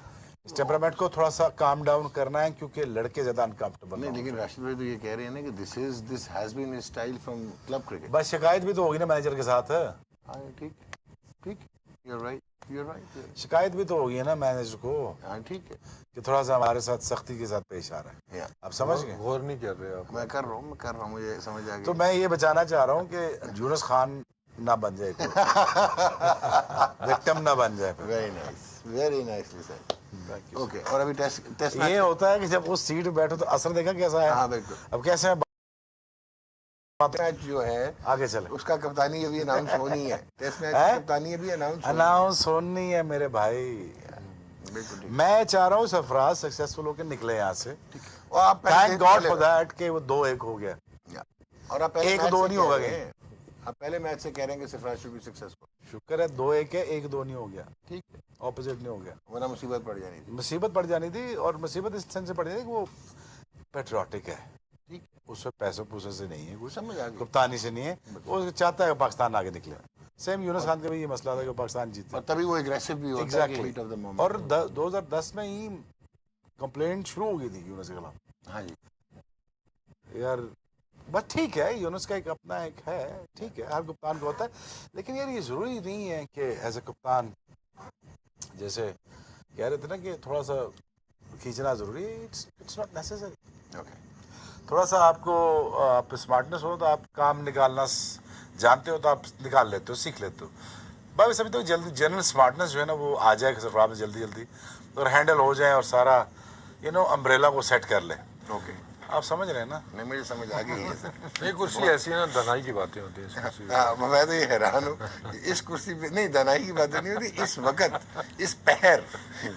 इस टेम्परामेंट को थोड़ा सा काम डाउन करना है क्योंकि लड़के ज्यादा अनकंफर्टेबल
नहीं, लेकिन राशिद भाई तो ये कह रहे हैं ना कि this has been his style from club cricket.
बस शिकायत भी तो होगी ना मैनेजर के साथ।
हाँ, ठीक ठीक, यू आर राइट,
शिकायत भी तो होगी ना मैनेजर को
हाँ ठीक है,
कि थोड़ा सा हमारे साथ सख्ती के साथ पेश आ रहा है।
या
आप समझ गए?
गौर नहीं कर रहे आप।
मैं कर रहा हूँ, मुझे समझ आ
तो
गई।
मैं ये बचाना चाह रहा हूँ कि यूनुस खान ना बन जाए, विक्टिम ना बन जाए।
Very nicely said. ओके, और अभी टेस्ट
ये होता है कि जब वो सीट पे बैठो तो असर देखा कैसा है।
हाँ बिल्कुल।
अब कैसे
मैच जो है
आगे चले,
उसका कप्तानी अभी अनाउंस होनी है, टेस्ट मैच
है?
की कप्तानी अभी
अनाउंस होनी है मेरे भाई।
बिल्कुल ठीक।
मैं चाह रहा हूँ सरफराज सक्सेसफुल होकर निकले यहाँ से।
और आप
थैंक गॉड फॉर दैट कि वो 2-1 हो गया।
और आप पहले
1-2 नहीं होगा
गेम, आप पहले मैच से कह रहे हैं कि सरफराज शुड बी सक्सेसफुल।
शुक्र है 2-1 है, 1-2 नहीं हो गया,
ठीक है,
ऑपोजिट नहीं हो गया।
वरना मुसीबत पड़ जानी थी।
मुसीबत पड़ जानी थी, और मुसीबत इस सेंस से पड़ जानी थी कि वो पेट्रियाटिक है,
ठीक,
उसमें पैसों पूसों से नहीं है, कुछ
समझ आ गई।
कप्तानी से नहीं है, वो चाहता है कि पाकिस्तान आगे निकले। सेम यूनुस खान का भी ये मसला था कि पाकिस्तान जीते।
और तभी वो एग्रेसिव भी होता है कि
exactly.
Heat of the moment.
और 2010 में ही कंप्लेंट शुरू हो गई थी यूनुस के खिलाफ।
हाँ जी,
यार बस ठीक है, यूनुस का एक अपना एक है, ठीक है, हर कप्तान को होता है, लेकिन यार ये जरूरी नहीं है कि एज ए कप्तान जैसे कह रहे थे ना कि थोड़ा सा खींचना जरूरी है। It's not necessary.
ओके,
थोड़ा सा आपको आप स्मार्टनेस हो तो आप काम निकालना जानते हो तो आप निकाल लेते हो, सीख लेते हो। भाई सभी तो जल्दी जनरल स्मार्टनेस जो है ना वो आ जाए सरफराज में जल्दी जल्दी, और हैंडल हो जाए और सारा अम्ब्रेला को सेट कर ले।
ओके,
आप समझ रहे हैं ना?
नहीं मुझे समझ आ गई है सर।
ये कुर्सी ऐसी है ना, दनाई की बातें होती हैं इस कुर्सी पे।
हाँ, मैं तो ये हैरान हूँ, इस कुर्सी पे नहीं दनाई की बातें नहीं होती, इस वक्त इस पहर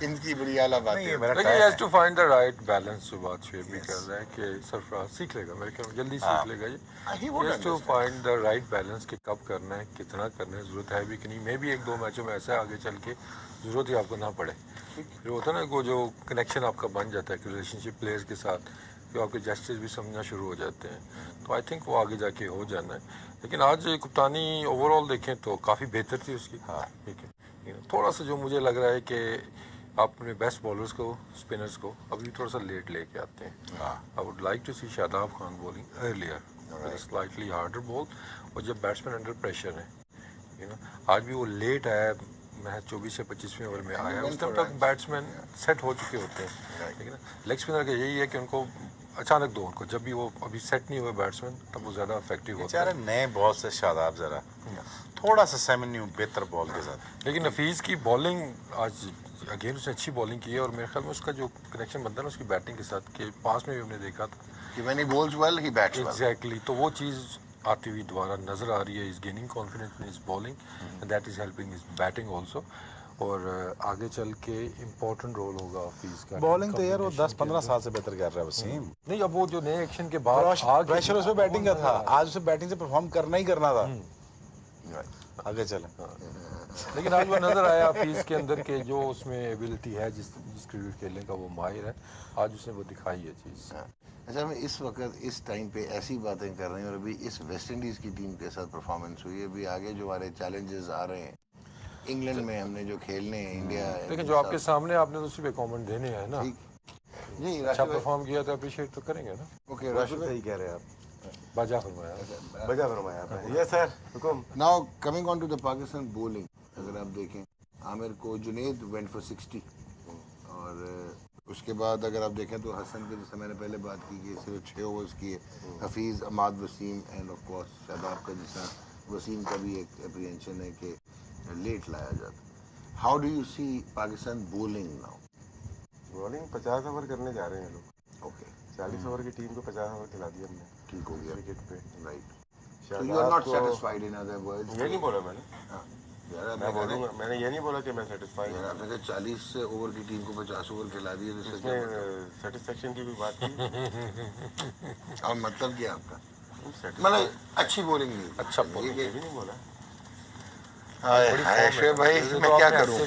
इनकी बड़ी आला बातें
नहीं, ये
होती।
मेरा
लेकिन
टाइम
हैज
है।
To find the right balance. जो बात शेर भी कर रहा है कि सरफराज सीख लेगा, मेरे ख्याल में जल्दी सीख लेगा ये।
he would
has to
understand.
Find the right balance कि कब करना है, कितना करना है, जरूरत है भी कि नहीं। मे भी 1-2 मैचों में ऐसा आगे चल के जरूरत ही आपको ना पड़े। फिर होता है ना वो जो कनेक्शन आपका बन जाता है कि रिलेशनशिप प्लेयर्स के साथ, जो आपके जेस्चर्स भी समझना शुरू हो जाते हैं, तो आई थिंक वो आगे जाके हो जाना है। लेकिन आज कप्तानी ओवरऑल देखें तो काफ़ी बेहतर थी उसकी। हाँ ठीक है, थोड़ा सा जो मुझे लग रहा है कि आप अपने बेस्ट बॉलर्स को, स्पिनर्स को अभी थोड़ा सा लेट लेके आते हैं। I would like to see Shadab Khan bowling earlier, slightly harder ball, और जब बैट्समैन अंडर प्रेशर है, आज भी वो लेट आया, मैच 24 से 25वें ओवर में आया, उस टाइम तक बैट्समैन सेट हो चुके होते हैं। ठीक है ना, लेग स्पिनर का यही है कि उनको अचानक दो, उनको जब भी वो अभी सेट नहीं हुए बैट्समैन तब वो ज़्यादा इफेक्टिव होता है।
बेचारे नए बॉल से शादाब जरा थोड़ा सा सेमी बेहतर बॉल के साथ।
लेकिन नफीस की बॉलिंग आज अगेन उसने अच्छी बॉलिंग की है, और मेरे ख्याल में उसका जो कनेक्शन बनता है ना उसकी बैटिंग के साथ, के पास में भी हमने देखा था
कि when he bowls well, he bats well.
Exactly, तो वो चीज़ आती हुई दोबारा नजर आ रही है। Is gaining confidence in is bowling and that is helping is batting also. और आगे चल के इम्पोर्टेंट रोल होगा हफीज का।
बॉलिंग तो यार वो 10-15 साल से बेहतर कर रहा है वसीम।
नहीं, अब वो जो नए एक्शन के बाद आज
प्रेशर उसमें बैटिंग का था, आज उसे बैटिंग से परफॉर्म करना ही करना था। आगे चले।
लेकिन आज वो नजर आया हफीज के अंदर के जो उसमें एबिलिटी है, जिस क्रिकेट खेलने का वो माहिर है, आज उसने वो दिखाई है चीज़।
अच्छा, हम इस वक्त इस टाइम पे ऐसी बातें कर रहे हैं और अभी इस वेस्ट इंडीज़ की टीम के साथ परफॉर्मेंस हुई है, अभी आगे जो हमारे चैलेंजेस आ रहे हैं इंग्लैंड में हमने जो खेलने हैं इंडिया,
लेकिन जो आपके सामने आपने तो उसी पे कमेंट देने हैं ना।
जी
अच्छा
राशिद
परफॉर्म किया तो अप्रिशिएट तो करेंगे ना।
ओके राशिद
सही कह रहे हैं आप,
बाजा फरमाया।
बजा फरमाया आपने। यस सर, हुकुम।
Now coming on to the Pakistan bowling, अगर आप देखें आमिर को जुनेद वेंट फॉर 60 और उसके बाद अगर आप देखें तो हसन के, जैसे मैंने पहले बात की कि सिर्फ 6 ओवर्स किए, Hafeez, Imad, Wasim and of course Shadab का, जैसा वसीम का भी एक अप्रीहेंशन है कि लेट लाया जाता। How do you see Pakistan bowling now?
Bowling 50 over करने जा रहे हैं लोग।
ओके,
40 ओवर की टीम को 50 ओवर खिला दिया हमने
ठीक हो गया,
विकेट पे।
Right. So you are not satisfied, in other words?
ये नहीं बोला मैंने,
हाँ यार,
मैं बोलूँगा, मैंने ये नहीं बोला कि मैं सेटिस्फाइड
यार आपने कहा 40 ओवर की टीम को 50 ओवर खिला दिए, तो इसका क्या
इसमें सेटिस्फेक्शन की भी बात की।
मतलब? और मतलब क्या आपका?
Satisfied-
मतलब अच्छी बॉलिंग नहीं,
अच्छा
ये भी नहीं बोला।
हाय शेख भाई,
तो
मैं क्या करूं,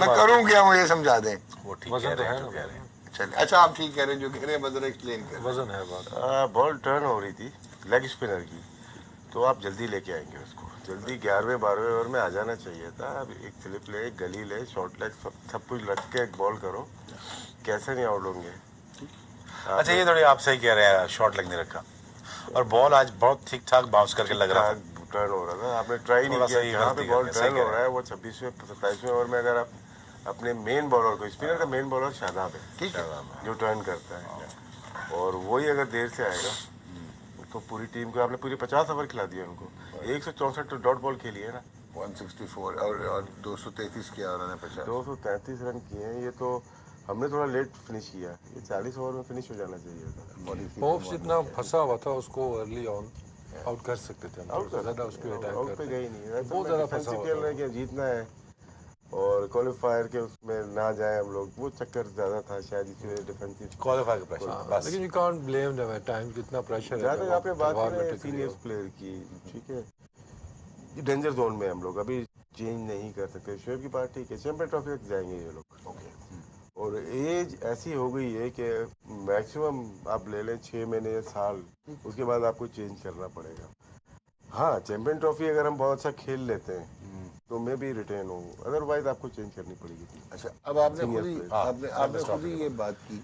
मैं करूं क्या, मुझे समझा दें।
वो ठीक
वजन
कह
तो
रहे
है
हैं,
ना।
जो कह रहे हैं।
चलिए, अच्छा आप ठीक कह रहे हैं, जो कह रहे हैं बदर एक्सप्लेन कर।
वजन है बात।
बॉल टर्न हो रही थी लेग स्पिनर की, तो आप जल्दी लेके आएंगे उसको, जल्दी 11वें 12वें ओवर में आ जाना चाहिए था। अब एक स्लिप ले, एक गली ले, शॉर्ट लेग, सब कुछ रख के एक बॉल करो, कैसे नहीं आउट होंगे।
अच्छा, ये थोड़ी आप सही कह रहे हैं, शॉर्ट लेग नहीं रखा और बॉल आज बहुत ठीक ठाक बाउंस करके लग रहा था।
टर्न हो रहा था, आपने ट्राई नहीं
थोड़ा
किया।
सा ये
जहाँ पे
गलती
बॉल
कर गया, सही
टर्न
कह
हो रहा है वो 26वें 27वें ओवर में अगर आप अपने मेन बॉलर को, स्पिनर का मेन बॉलर शादाब है,
ठीक है,
जो टर्न करता है, और वही अगर देर से आएगा तो पूरी टीम को आपने पूरी 50 ओवर खिला दिया उनको। 164 डॉट बॉल खेली है ना,
164 और 233 किया उन्होंने 50।
233 रन किए हैं। ये तो हमने थोड़ा लेट फिनिश किया, ये 40 ओवर में फिनिश हो जाना चाहिए था।
होप्स इतना फंसा हुआ था, उसको अर्ली ऑन आउट कर सकते थे।
आउट कर
ज़्यादा उस पर अटैक
आउट पे
करते।
गई नहीं,
बहुत ज़्यादा फंसा
डिफेंसिव
हुआ
खेल
था।
रहे हैं कि जीतना है और क्वालिफायर के उसमें ना जाए हम लोग, वो चक्कर ज्यादा था शायद, इसी वजह डिफेंसिव।
क्वालिफाई का प्रेशर बस।
लेकिन you can't blame them at time, कितना प्रेशर है।
जहाँ तक आपने बात
तलवार
की
में
है
टिक रही
सीनियर
हो।
प्लेयर की, ठीक है, ये डेंजर जोन में हम लोग अभी चेंज नहीं कर सकते। शोएब की बात ठीक है, चैंपियन ट्रॉफी तक जाएंगे ये लोग। और एज ऐसी हो गई है कि मैक्सिमम आप ले लें 6 महीने या साल, उसके बाद आपको चेंज करना पड़ेगा। हाँ, चैंपियन ट्रॉफी अगर हम बहुत अच्छा खेल लेते हैं तो मैं भी रिटेन हूँ, अदरवाइज आपको चेंज करनी पड़ेगी।
अच्छा, अब आपने
Senior
खुद ही
player।
आपने खुद ही ये बात की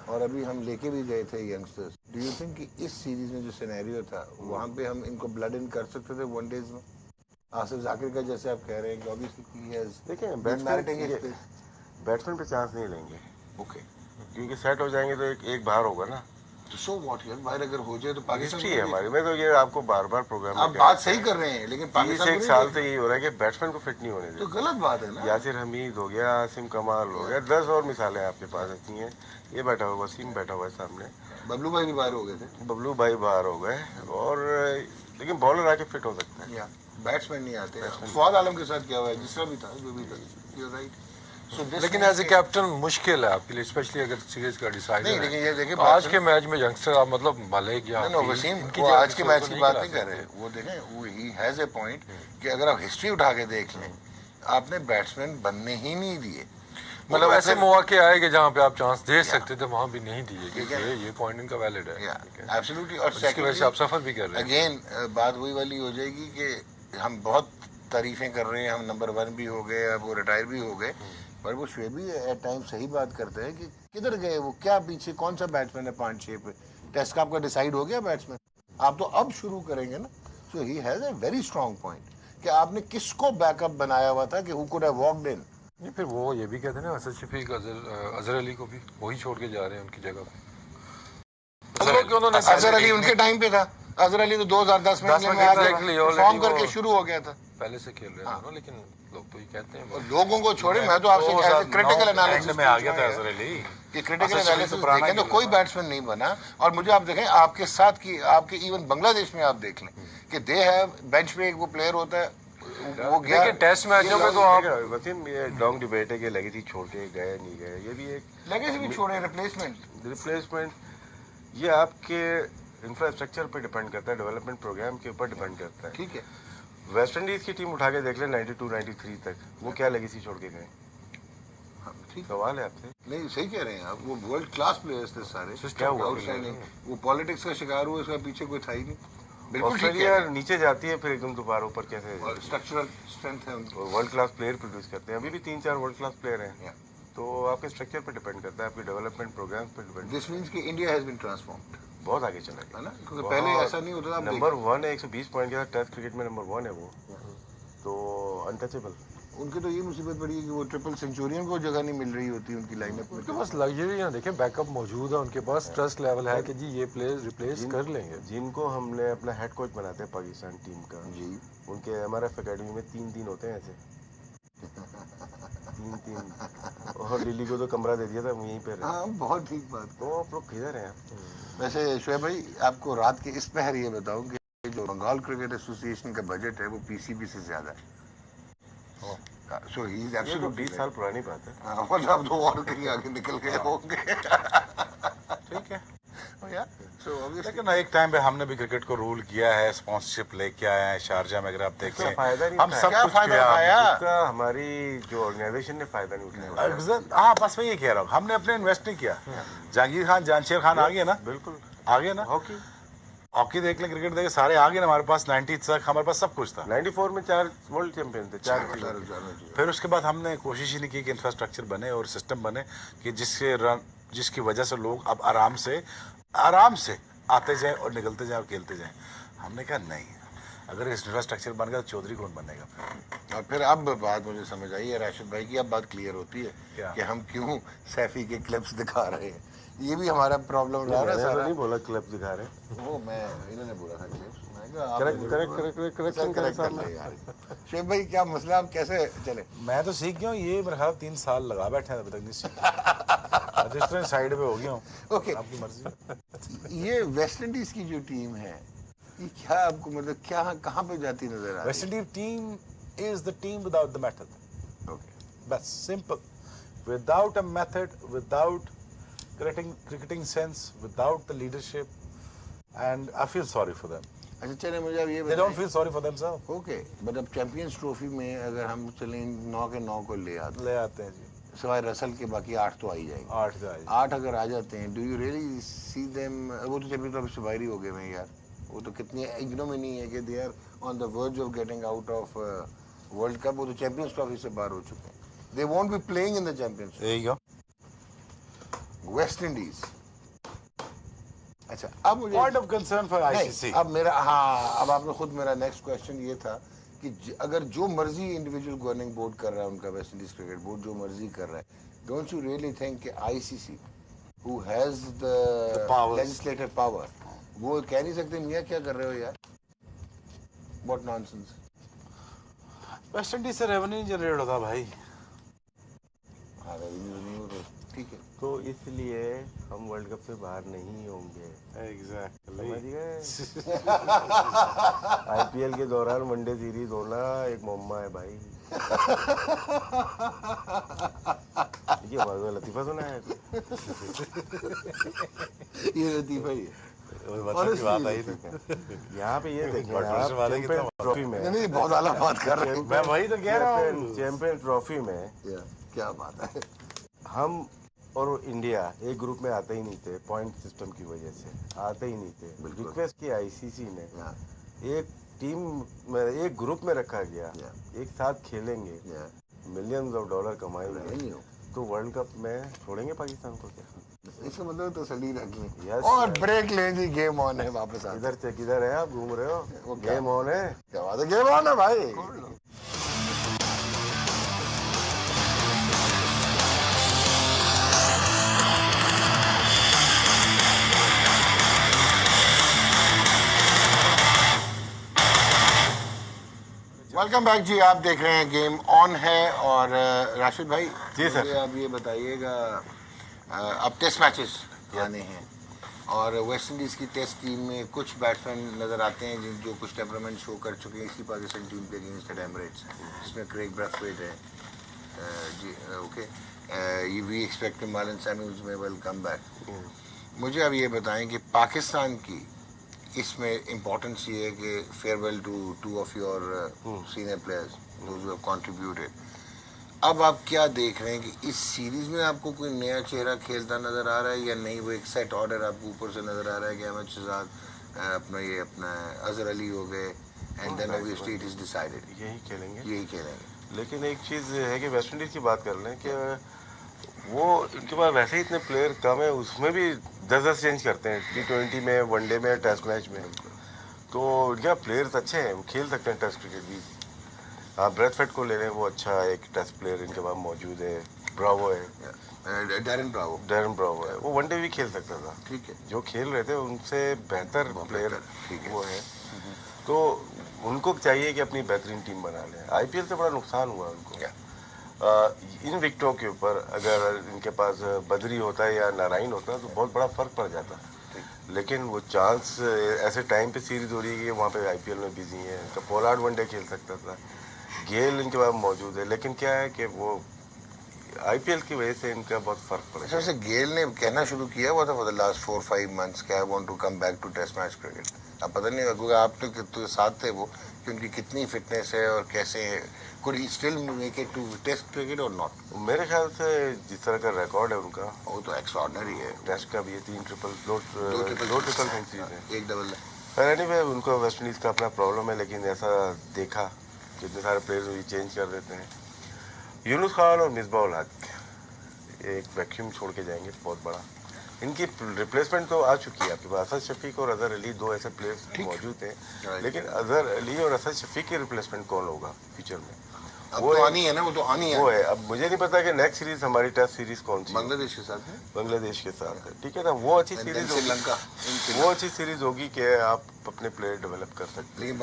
और अभी हम लेके भी गए थे यंगस्टर्स। डू यू थिंक कि इस सीरीज में जो सिनेरियो था वहाँ पे हम इनको ब्लड इन कर सकते थे वनडेज में? आसिफ जाकिर का जैसे आप कह रहे हैं कि ऑब्वियसली
देखिए बैट्समैन पे चांस नहीं लेंगे,
ओके,
क्योंकि सेट हो जाएंगे तो एक बाहर होगा ना।
तो सो व्हाट यार, बाहर अगर हो जाए तो पाकिस्तान
हिस्ट्री है हमारी। मैं तो ये आपको बार बार प्रोग्राम
आप बात सही कर रहे हैं, लेकिन
30
पाकिस्तान
एक साल से यही हो रहा है कि बैट्समैन को फिट नहीं होने
तो
देते।
गलत बात है ना।
यासिर हमीद हो गया, आसिम कमाल हो गया, 10 और मिसालें आपके पास ऐसी हैं। ये बैठा हुआ वसीम बैठा हुआ है सामने,
बबलू भाई भी बाहर हो गए थे,
बबलू भाई बाहर हो गए, और लेकिन बॉलर आके फिट हो सकता है।
या बैट्समैन नहीं आते। फवाद आलम के साथ क्या हुआ है, जिसका भी था, जो भी था, यू राइट।
लेकिन एज ए कैप्टन मुश्किल है आपके लिए, स्पेशली अगर सीरीज का डिसाइड
नहीं, लेकिन ये देखिए
आज के मैच में यंगस्टर आप मतलब मलिक या
वसीम वो आज के मैच की बात नहीं कर रहे, वो देखें, वो ही हैज ए पॉइंट कि अगर आप हिस्ट्री उठा के देख लें, आपने बैट्समैन बनने ही नहीं दिए।
मतलब ऐसे मौके आए कि जहाँ पे आप चांस दे सकते थे, वहाँ भी नहीं दिए। ये पॉइंट इनका वैलिड है,
एब्सोल्युटली। और
इसकी वजह से आप सफर भी कर रहे हैं।
अगेन बात वही वाली हो जाएगी कि हम बहुत तारीफें कर रहे हैं, हम नंबर 1 भी हो गए, अब वो रिटायर भी हो गए, पर वो शुएब भी एट टाइम सही बात करते हैं कि किधर गए वो, क्या पीछे कौन सा बैट्समैन है 5-6 पे। टेस्ट का आपका डिसाइड हो गया बैट्समैन, आप तो अब शुरू करेंगे ना। So he has a very strong point कि आपने किसको बैकअप बनाया हुआ था कि who could have walked in.
नहीं, फिर वो ये भी कहते हैं ना, असद शफीक, अजहर अली को भी वही छोड़ के जा रहे हैं उनकी जगह पे।
अजहर अली उनके टाइम पे था, अजहर अली तो 2010 में परफॉर्म करके शुरू हो गया था,
पहले से खेल रहे थे, लेकिन लोग तो ये कहते हैं।
लोगों को छोड़े, मैं तो आपसे क्रिटिकल एनालिसिस
में आ गया था अजहर अली
कि क्रिटिकल एनालिसिस देखें तो कोई बैट्समैन नहीं बना। और मुझे आप देखें आपके साथ की आपके इवन बांग्लादेश में आप देख लें कि दे हैव बेंच पे एक वो प्लेयर होता है वो गया
लेकिन टेस्ट मैचों में तो आप
वसीम, ये लॉन्ग डिबेट है कि लेगेसी छोड़ के गए नहीं गए, ये भी एक
लेगेसी भी छोड़े,
रिप्लेसमेंट ये आपके इंफ्रास्ट्रक्चर पे डिपेंड करता है, डेवलपमेंट प्रोग्राम के ऊपर डिपेंड करता है।
ठीक है,
वेस्ट इंडीज की टीम उठा के देख ले 92 93 तक, वो क्या लेगेसी छोड़ के गए?
हाँ, ठीक
सवाल है आपसे।
नहीं सही कह रहे हैं आप, वो वर्ल्ड क्लास प्लेयर्स थे सारे,
क्या हुआ?
आउटस्टैंडिंग। वो पॉलिटिक्स का शिकार हुआ, उसका पीछे कोई था ही नहीं। बिल्कुल ठीक
ऑस्ट्रेलिया
है,
नीचे जाती है फिर एकदम दोबारा ऊपर कैसे?
और स्ट्रक्चरल स्ट्रेंथ है उनकी।
वर्ल्ड क्लास प्लेयर प्रोड्यूस करते हैं, अभी भी 3-4 वर्ल्ड क्लास प्लेयर हैं।
Yeah.
तो आपके स्ट्रक्चर पे डिपेंड करता है, आपके डेवलपमेंट प्रोग्राम्स पे डिपेंड।
दिस मीन्स कि इंडिया हैज बीन ट्रांसफॉर्म्ड,
बहुत आगे चला गया
है ना, क्योंकि पहले ऐसा नहीं होता था। आप
नंबर 1 है, 120 पॉइंट के साथ टेस्ट क्रिकेट में नंबर 1 है वो, तो अनटचेबल।
उनके तो ये मुसीबत पड़ी है कि वो ट्रिपल सेंचुरियन को जगह नहीं मिल रही होती उनकी लाइनअप में।
उनके पास लग्जरी है, देखें बैकअप मौजूद है, उनके पास ट्रस्ट लेवल है कि जी ये प्लेयर्स रिप्लेस कर लेंगे।
जिनको हमने अपना हेड कोच बनाते हैं पाकिस्तान टीम का
जी,
उनके MRF एकेडमी में 3 होते हैं ऐसे 3 और दिल्ली को तो कमरा दे दिया था, वहीं पे रहे।
हाँ बहुत ठीक बात।
तो आप लोग किधर हैं?
वैसे शोएब भाई, आपको रात के इस पहर ये बताऊं कि जो बंगाल क्रिकेट एसोसिएशन का बजट है वो PCB से ज्यादा है। सो ही इज
ये तो
एब्सोल्युटली
20 साल पुरानी बात है।
मतलब तो और कहीं आगे निकल गए होंगे।
ठीक है।
सो ऑब्वियसली
लेकिन एक टाइम पे हमने भी क्रिकेट को रूल किया है, स्पॉन्सरशिप लेके आए हैं शारजा में, अगर आप
उसका
देखें
फायदा नहीं
हम
उठाया।
सब
क्या
कुछ
फायदा
किया।
उठाया?
उसका हमारी जो ऑर्गेनाइजेशन ने फायदा नहीं उठाया।
हाँ बस मैं ये कह रहा हूँ, हमने अपने इन्वेस्ट नहीं किया। जहांगीर खान जानशेर खान आ गए ना,
बिल्कुल
आ गए ना।
हॉकी
हॉकी देख लें, क्रिकेट देख, सारे आ गए ना हमारे पास। 90 तक हमारे पास सब कुछ था।
94 में 4 वर्ल्ड चैंपियन थे, 4
फिर उसके बाद हमने कोशिश ही नहीं की कि इंफ्रास्ट्रक्चर बने और सिस्टम बने कि जिसकी वजह से लोग अब आराम से आते जाएं और निकलते जाएं और खेलते जाएं। हमने कहा नहीं, अगर इंफ्रास्ट्रक्चर बन गया तो चौधरी कौन बनेगा फिर?
और फिर अब बात मुझे समझ आई है राशिद भाई की, अब बात क्लियर होती है
क्या?
कि हम क्यों सैफी के क्लिप्स दिखा रहे हैं। ये भी हमारा प्रॉब्लम रहा ना
मैंने तो
सारा।
नहीं बोला क्लब दिखा रहे।
वो मैं इन्होंने बोला था क्लिप्स, मैं कहा आप
करेक्शन
करेक्ट कर ले यार। शेख भाई क्या मसला, आप कैसे चले?
मैं तो सीख गया हूँ, ये मेरे ख्याल 3 साल लगा बैठे हैं, अभी तक नहीं सीखा। जिस तरह साइड पे हो गया हूँ।
ओके,
आपकी मर्जी।
ये वेस्ट इंडीज की जो टीम है, ये क्या आपको मतलब क्या कहाँ पे जाती नजर आ
वेस्ट
रही है?
Indies team is the team without the method.
Okay,
बस simple, without a method, without cricketing sense, without the leadership, and I feel sorry for them.
अच्छा चले, मुझे अब ये
They don't
बताइए।
feel sorry for themselves.
Okay, but अब champions trophy में अगर हम चलें 9 के 9 को ले आते,
ले आते हैं जी,
सिवाय रसल के बाकी 8 तो आ ही जाएंगे।
8 जाए।
8 अगर आ जाते हैं, do you really see them? वो तो चैंपियंस ट्रॉफी से बाहर ही हो गए हैं यार। वो तो कितनी इग्नोमिनी है कि they are on the verge of getting out of world cup. वो तो चैंपियंस ट्रॉफी से बाहर हो चुके हैं। They won't be playing in the champions.
There you go.
West Indies, अच्छा अब मुझे
Point of concern for ICC.
अब मेरा, हाँ अब आपने खुद, मेरा नेक्स्ट क्वेश्चन ये था कि अगर जो मर्जी इंडिविजुअल गवर्निंग बोर्ड कर रहा है, उनका वेस्ट इंडीज क्रिकेट बोर्ड जो मर्जी कर रहा है, डोंट यू रियली थिंक कि ICC who has the
powers.
Legislative power, वो कह नहीं सकते मियाँ क्या कर रहे हो यार? What nonsense.
वेस्ट इंडीज से रेवेन्यू जनरेट होता भाई।
हाँ रेवेन्यू नहीं हो तो ठीक है।
तो इसलिए हम वर्ल्ड कप से बाहर नहीं होंगे।
Exactly.
समझ गए? IPL के दौरान वनडे सीरीज होना एक मुअम्मा है भाई। ये बात लतीफा सुना है?
ये लतीफा ही है।
मतलब की बात आई थी।
यहाँ पे ये देखें
controversial वाले की
चैंपियन
तो-
ट्रॉफी में,
नहीं बहुत आला बात कर रहे हैं।
मैं वही तो कह रहा हूँ।
चैंपियन ट्रॉफी में
या, क्या बात है।
हम और इंडिया एक ग्रुप में आते ही नहीं थे, पॉइंट सिस्टम की वजह से आते ही नहीं थे।
बिल्कुल।
रिक्वेस्ट की ICC ने,
या,
एक टीम में एक ग्रुप में रखा गया,
Yeah.
एक साथ खेलेंगे,
या,
मिलियंस ऑफ डॉलर कमाएंगे,
रेवेन्यू।
तो वर्ल्ड कप में छोड़ेंगे पाकिस्तान को क्या?
इसका मतलब तसल्ली रखनी।
Yes,
और
sir.
ब्रेक लें जी, गेम ऑन है, वापस आ
इधर से किधर है, आप घूम रहे
वो
हो?
क्या?
गेम ऑन है।
क्या बात है, गेम ऑन है भाई। वेलकम बैक जी, आप देख रहे हैं गेम ऑन है। और राशिद भाई
जी सर।
मुझे आप ये बताइएगा, अब टेस्ट मैचेस आने हैं और वेस्ट इंडीज़ की टेस्ट टीम में कुछ बैट्समैन नज़र आते हैं जो कुछ टेम्परामेंट शो कर चुके हैं इसी पाकिस्तान टीम के अगेंस्ट एमिरेट्स, जिसमें क्रेग ब्रेथवेट है जी। ओके, ये वी एक्सपेक्ट मार्लन सैमुअल्स में वेल कम बैक। मुझे अब ये बताएं कि पाकिस्तान की इसमें इम्पोर्टेंस ये है कि farewell to two of your senior players those who have contributed. अब आप क्या देख रहे हैं कि इस सीरीज में आपको कोई नया चेहरा खेलता नजर आ रहा है या नहीं? वो एक सेट ऑर्डर आपको ऊपर से नजर आ रहा है कि अहमद शहजाद, अपना अजहर अली हो गए and then obviously it is decided
यही
खेलेंगे।
लेकिन एक चीज़ है कि वेस्ट इंडीज़ की बात कर लें कि वो इनके पास वैसे ही इतने प्लेयर कम है, उसमें भी 10-10 चेंज करते हैं T20 में, वनडे में, टेस्ट मैच में। तो इनके प्लेयर्स अच्छे हैं, वो खेल सकते हैं टेस्ट क्रिकेट भी। आप ब्रेथवेट को ले लें, वो अच्छा एक टेस्ट प्लेयर इनके पास मौजूद है। ब्रावो है,
डैरन
ब्रावो है, वो वनडे भी खेल सकता था।
ठीक है,
जो खेल रहे थे उनसे बेहतर प्लेयर वो है। तो उनको चाहिए कि अपनी बेहतरीन टीम बना लें। आईपीएल से बड़ा नुकसान हुआ उनको इन विकेटों के ऊपर। अगर इनके पास बदरी होता है या नारायण होता तो बहुत बड़ा फर्क पड़ जाता। लेकिन वो चांस ऐसे टाइम पे सीरीज हो रही है कि वहाँ पे आईपीएल में बिजी है। तो पोलार्ड वनडे खेल सकता था, गेल इनके पास मौजूद है, लेकिन क्या है कि वो आईपीएल की वजह से इनका बहुत फर्क पड़ा।
जैसे गेल ने कहना शुरू किया हुआ था फॉर द लास्ट 4-5 मंथ्स कि I want to come back to test match cricket. अब पता नहीं क्योंकि आप तो साथ थे वो कि उनकी कितनी फिटनेस है और कैसे could he still make it to test cricket और नॉट।
मेरे ख्याल से जिस तरह का रिकॉर्ड है उनका
वो तो एक्स्ट्राऑर्डिनरी है।
टेस्ट का भी है, 3 ट्रिपल, दो ट्रिपल सेंचुरीज है,
1 डबल।
पर एनीवे उनको वेस्ट इंडीज का अपना प्रॉब्लम है। लेकिन ऐसा देखा कितने सारे प्लेयर्स चेंज कर देते हैं। यूनुस खान और मिसबाह उल हक एक वैक्यूम छोड़ के जाएंगे बहुत बड़ा। इनकी रिप्लेसमेंट तो आ चुकी है आपके पास। असद शफीक और अजहर अली दो ऐसे प्लेयर्स मौजूद हैं, लेकिन अजहर अली और असद शफीक की रिप्लेसमेंट कौन होगा फ्यूचर में?
वो तो आनी है ना, वो तो आनी है।
वो है। अब मुझे नहीं पता कि नेक्स्ट सीरीज हमारी टेस्ट सीरीज कौन सी
बांग्लादेश के साथ है।
बांग्लादेश के साथ है, ठीक है ना। वो अच्छी सीरीज होगी,
श्रीलंका
वो अच्छी सीरीज होगी कि आप अपने प्लेयर डेवलप कर सकते हैं।
लेकिन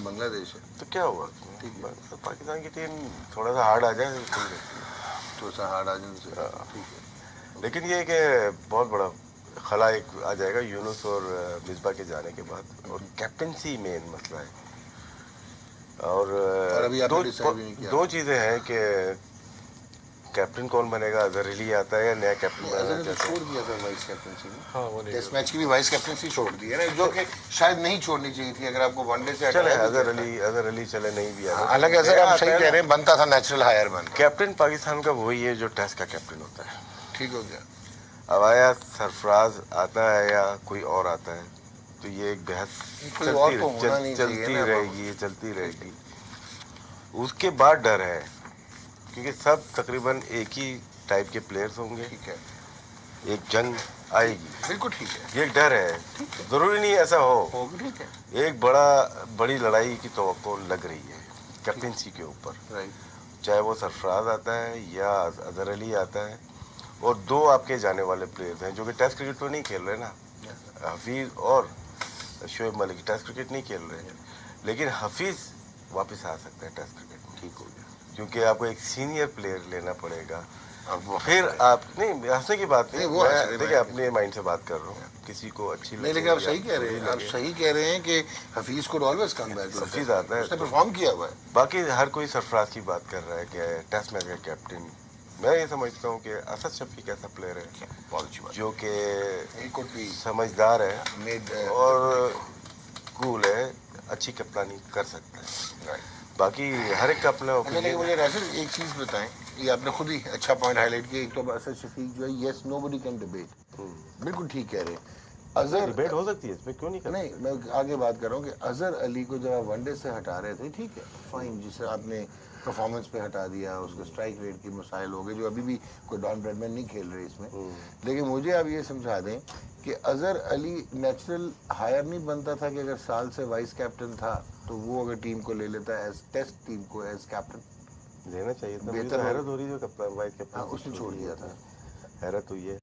बांग्लादेश है
तो क्या हुआ? पाकिस्तान की टीम थोड़ा सा हार्ड आ जाए
तो हार्ड आ जाए, ठीक है।
लेकिन ये कि बहुत बड़ा खला एक आ जाएगा यूनुस और मिसबाह के जाने के बाद। और कैप्टनसी मेन मसला है। और
अभी
दो चीज़ें हैं कि कैप्टन कौन बनेगा। अजहर अली आता है या नया कैप्टन बनाना चाहता है?
छोड़ दिया था वाइस कैप्टनसी में।
हाँ, वो नहीं
टेस्ट मैच की भी वाइस कैप्टनसी छोड़ दी है ना, जो कि शायद नहीं छोड़नी चाहिए थी। अगर आपको वनडे से
चले अजहर अली चले नहीं भी आया।
हालांकि ऐसा आप सही कह रहे हैं, बनता था नेचुरल हायर बन।
कैप्टन पाकिस्तान का वही है जो टेस्ट का कैप्टन होता है।
ठीक हो गया।
अब आया सरफराज आता है या कोई और आता है, तो ये एक बहस चलती रहेगी। उसके बाद डर है क्योंकि सब तकरीबन एक ही टाइप के प्लेयर्स होंगे।
ठीक है,
एक जंग आएगी,
बिल्कुल ठीक है।
ये डर है। जरूरी नहीं ऐसा हो,
ठीक है।
एक बड़ी लड़ाई की तवक्को लग रही है कैप्टनसी के ऊपर। चाहे वो सरफराज आता है या अजहर अली आता है। और दो आपके जाने वाले प्लेयर्स हैं जो कि टेस्ट क्रिकेट तो नहीं खेल रहे ना, हफीज और शोएब मलिक टेस्ट क्रिकेट नहीं खेल रहे हैं, लेकिन हफीज वापस आ सकता है टेस्ट क्रिकेट में। ठीक हो गया, क्योंकि आपको एक सीनियर प्लेयर लेना पड़ेगा। फिर आप नहीं, हंसने की बात नहीं, देखिए अपने माइंड से बात कर रहा हूँ, किसी को अच्छी
नहीं, लेकिन आप सही कह रहे हैं। आप सही कह रहे हैं कि हफीज को ऑलवेज कम बैक,
हफीज आता है,
उसने परफॉर्म किया हुआ है।
बाकी हर कोई सरफराज की बात कर रहा है कि टेस्ट मैच का कैप्टन। मैं ये समझता हूँ कि असद शफीक ऐसा प्लेयर है जो कि समझदार है और कूल है, अच्छी कप्तानी कर सकता है। बाकी हर एक का अपना
ओपिनियन। मुझे राशिद एक चीज़ बताएं, ये आपने खुद ही अच्छा पॉइंट हाईलाइट किया। एक तो असद शफीक जो है, यस नोबडी कैन डिबेट, बिल्कुल ठीक कह रहे हैं। अजहर
डिबेट हो सकती है इसमें, क्यों नहीं?
नहीं, मैं आगे बात कर रहा हूँ कि अजहर अली को जब आप वनडे से हटा रहे थे, ठीक है फाइन, जिसे आपने परफॉर्मेंस पे हटा दिया, उसके स्ट्राइक रेट की मसाइल हो गए जो अभी भी कोई डॉन ब्रैडमैन नहीं खेल रहे इसमें। लेकिन मुझे आप ये समझा दें कि अजहर अली नेचुरल हायर नहीं बनता था कि अगर साल से वाइस कैप्टन था तो वो अगर टीम को ले लेता है एज टेस्ट टीम को एज कैप्टन
लेना चाहिए था।
बेहतर
हैरत हो रही है कप्तान वाइस कैप्टन
उसने छोड़ दिया था,
हैरत हुई है।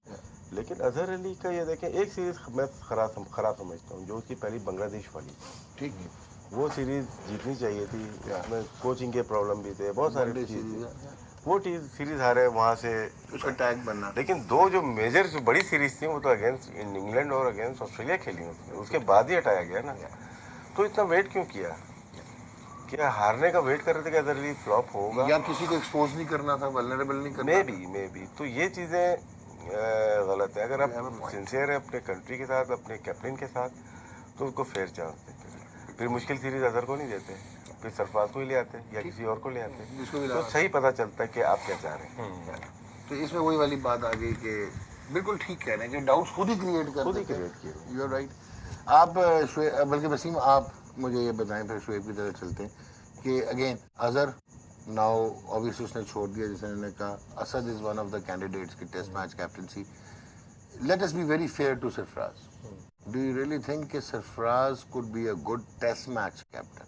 लेकिन अजहर अली का ये देखें, एक सीरीज मैं खराब समझता हूँ जो उसकी पहली बांग्लादेश वाली, ठीक है, वो सीरीज जीतनी चाहिए थी। उसमें कोचिंग के प्रॉब्लम भी थे, बहुत सारी चीज़। वो सीरीज हारे वहाँ से,
उसका टैग बनना।
लेकिन दो जो मेजर जो बड़ी सीरीज थी वो तो अगेंस्ट इंग्लैंड और अगेंस्ट ऑस्ट्रेलिया खेली उसने, उसके बाद ही हटाया गया ना। तो इतना वेट क्यों किया? क्या हारने का वेट कर रहे थे कि अदरली फ्लॉप होगा,
या किसी को एक्सपोज नहीं करना था, वल्नरेबल नहीं करना?
मे बी तो ये चीज़ें गलत है। अगर आप सिंसियर है अपने कंट्री के साथ, अपने कैप्टन के साथ, तो उसको फेयर चांस देते। फिर मुश्किल सीरीज अदर को नहीं देते, फिर सरफराज को ही ले आते या किसी और को ले आते, तो सही पता चलता है कि आप क्या चाह रहे हैं।
तो इसमें वही वाली बात आ गई कि बिल्कुल ठीक कह रहे हैं कि डाउट्स खुद ही क्रिएट कर
खुद ही
देते हैं।
क्रिएट किए।
You are right. आप बल्कि वसीम आप मुझे ये बताएं, फिर शुएब की तरफ चलते हैं कि अगेन अजहर नाउ ऑब्वियसली उसने छोड़ दिया, जैसे मैंने कहा Asad is one of the candidates की test match captaincy. Let us be very fair to Sarfaraz. Do you really think कि Sarfaraz could be a good test match captain?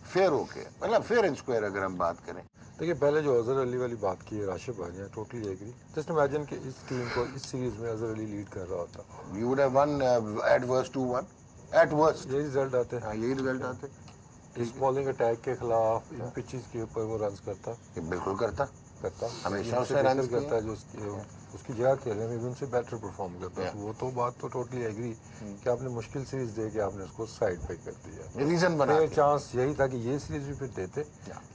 Fair होके, मतलब फेयर एंड स्क्वायर अगर हम बात करें।
देखिए, पहले जो अजहर अली वाली बात की है राशिद भाई ने, टोटली एग्री। जस्ट इमेजिन कि इस टीम को इस सीरीज में अजहर अली लीड कर रहा होता,
you would have one eight worst 2-1 eight worst.
यही रिजल्ट आते हैं।
हाँ, यही रिजल्ट आते।
इस बॉलिंग अटैक के खिलाफ इन पिचेस के ऊपर वो रन करता
ये बिल्कुल करता हमेशा
उससे
उससे
बेहतर
runs
करता है, जो उसकी जगह खेलने में भी उनसे बेटर परफॉर्म करता है। तो वो तो बात तो टोटली एग्री कि आपने मुश्किल सीरीज दे के आपने उसको साइड पे कर दिया।
रीजन बना
मेरा चांस यही था कि ये सीरीज भी फिर देते,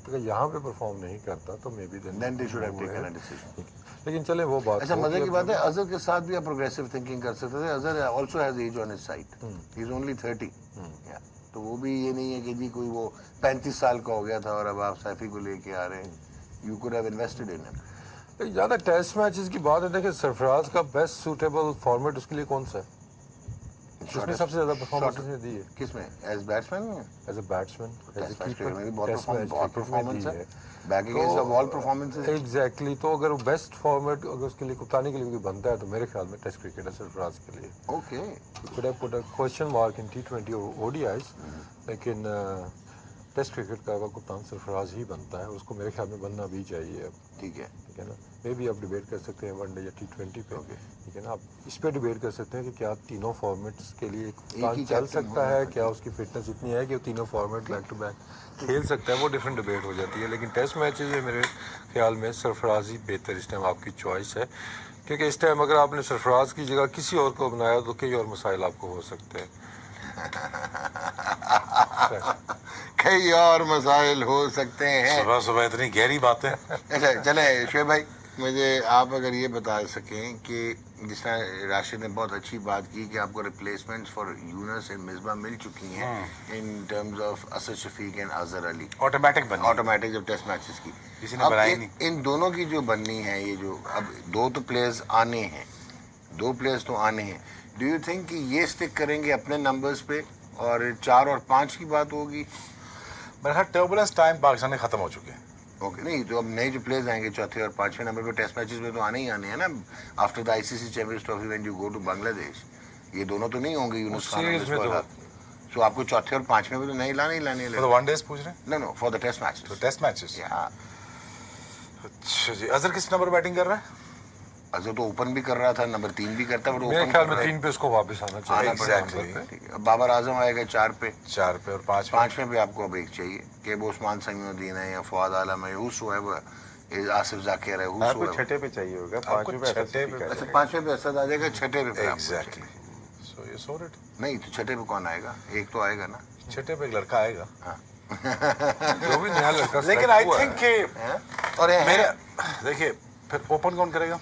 अगर यहाँ पे परफॉर्म नहीं करता तो maybe
then they should have taken a decision.
लेकिन चले वो बात।
अच्छा, मजे की बात है, अजहर के साथ भी आप प्रोग्रेसिव थिंकिंग कर सकते थे। Azhar also has age on his side, he is only 30। तो वो भी ये नहीं है कि जी कोई वो 35 साल का हो गया था और अब आप सैफी को लेके आ रहे हैं। You could have invested in him.
ज़्यादा टेस्ट मैचेस की बात है। देखिए, सरफराज का बेस्ट सूटेबल फॉर्मेट उसके लिए कौन सा है? उसने सबसे ज्यादा परफॉर्मेंस दी है
किसमें? As batsman,
as a batsman, as a keeper
में भी बहुत परफॉर्मेंस है। Batting is the wall performances.
Exactly. तो अगर बेस्ट फॉर्मेट अगर उसके लिए कप्तानी के लिए कोई बनता है तो मेरे ख्याल में टेस्ट क्रिकेट है सरफराज के लिए।
Okay,
could have put a question mark in T20 और ODIs, लेकिन टेस्ट क्रिकेट का कप्तान सरफराज ही बनता है, उसको मेरे ख्याल में बनना भी चाहिए अब।
ठीक है
ना। मे भी आप डिबेट कर सकते हैं वनडे या T20 पे, ठीक है ना। आप इस पे डिबेट कर सकते हैं कि क्या तीनों फॉर्मेट्स के लिए कप्तान चल सकता है, क्या उसकी फिटनेस इतनी है कि वो तीनों फॉर्मेट बैक टू बैक खेल सकता है, वो डिफरेंट डिबेट हो जाती है। लेकिन टेस्ट मैचेज में मेरे ख्याल में सरफराज ही बेहतर इस टाइम आपकी चॉइस है, क्योंकि इस टाइम अगर आपने सरफराज की जगह किसी और को बनाया तो कई और मसाइल आपको हो सकते हैं।
कई और मसाइल हो सकते हैं।
सुबह सुबह इतनी गहरी बातें।
अच्छा चले शुएब भाई, मुझे आप अगर ये बता सकें कि जिस तरह राशिद ने बहुत अच्छी बात की कि आपको replacements for Younis and Misbah मिल चुकी हैं in terms of Asad Shafiq and Azhar Ali, automatic जब टेस्ट मैचेस की
किसी ने बनाई नहीं।
इन दोनों की जो बननी है, ये जो अब दो तो प्लेयर्स आने हैं, दो प्लेयर्स तो आने हैं, डू यू थिंक कि ये स्टिक करेंगे अपने नंबर्स पे और 4 और 5 की बात होगी?
मेरे ख्याल टर्बुलेंस टाइम पाकिस्तान में खत्म हो चुके हैं।
ओके, नहीं तो अब नए जो प्लेयर्स आएंगे चौथे और पांचवें नंबर पे टेस्ट मैचेस में तो आने ही आने हैं ना, after the ICC champions trophy when you go to Bangladesh. ये दोनों तो नहीं होंगे यूनुस खान और मिसबाह। सो आपको चौथे और पांचवें में तो नहीं लाने ही लाने
तो वनडेज पूछ रहे हैं?
No for the test matches.
तो टेस्ट मैचेस।
हाँ,
अच्छा जी, अजहर किस नंबर बैटिंग कर रहा है?
अजहर तो ओपन भी कर रहा था, नंबर 3 भी करता है, पर
मेरे
ओपन
ख्याल में 3 पे उसको वापस आना चाहिए।
Exactly.
ठीक है। अब बाबर आजम आएगा 4 पे,
4 पे और 5
पांचवें पे आपको अब एक चाहिए कि वो उस्मान समीउद्दीन है या फवाद आलम है, हुसोएवर, आसिफ जाकिर है,
आपको
हुसोएवर।
छठे पे चाहिए होगा,
आपको
पांचवें पे
छठे पे-
अच्छा
अच्छा, पांचवें पे असद आ जाएगा, छठे पे फिर आपको
एग्जैक्टली।
चाहिए।
सो ये सॉर्टेड।
नहीं तो छठे पे कौन आएगा? एक तो आएगा ना।
छठे पे एक लड़का आएगा।
जो भी नया लड़का
लेकिन आई थिंक कि
और
मेरे देखिए फिर ओपन कौन करेगा?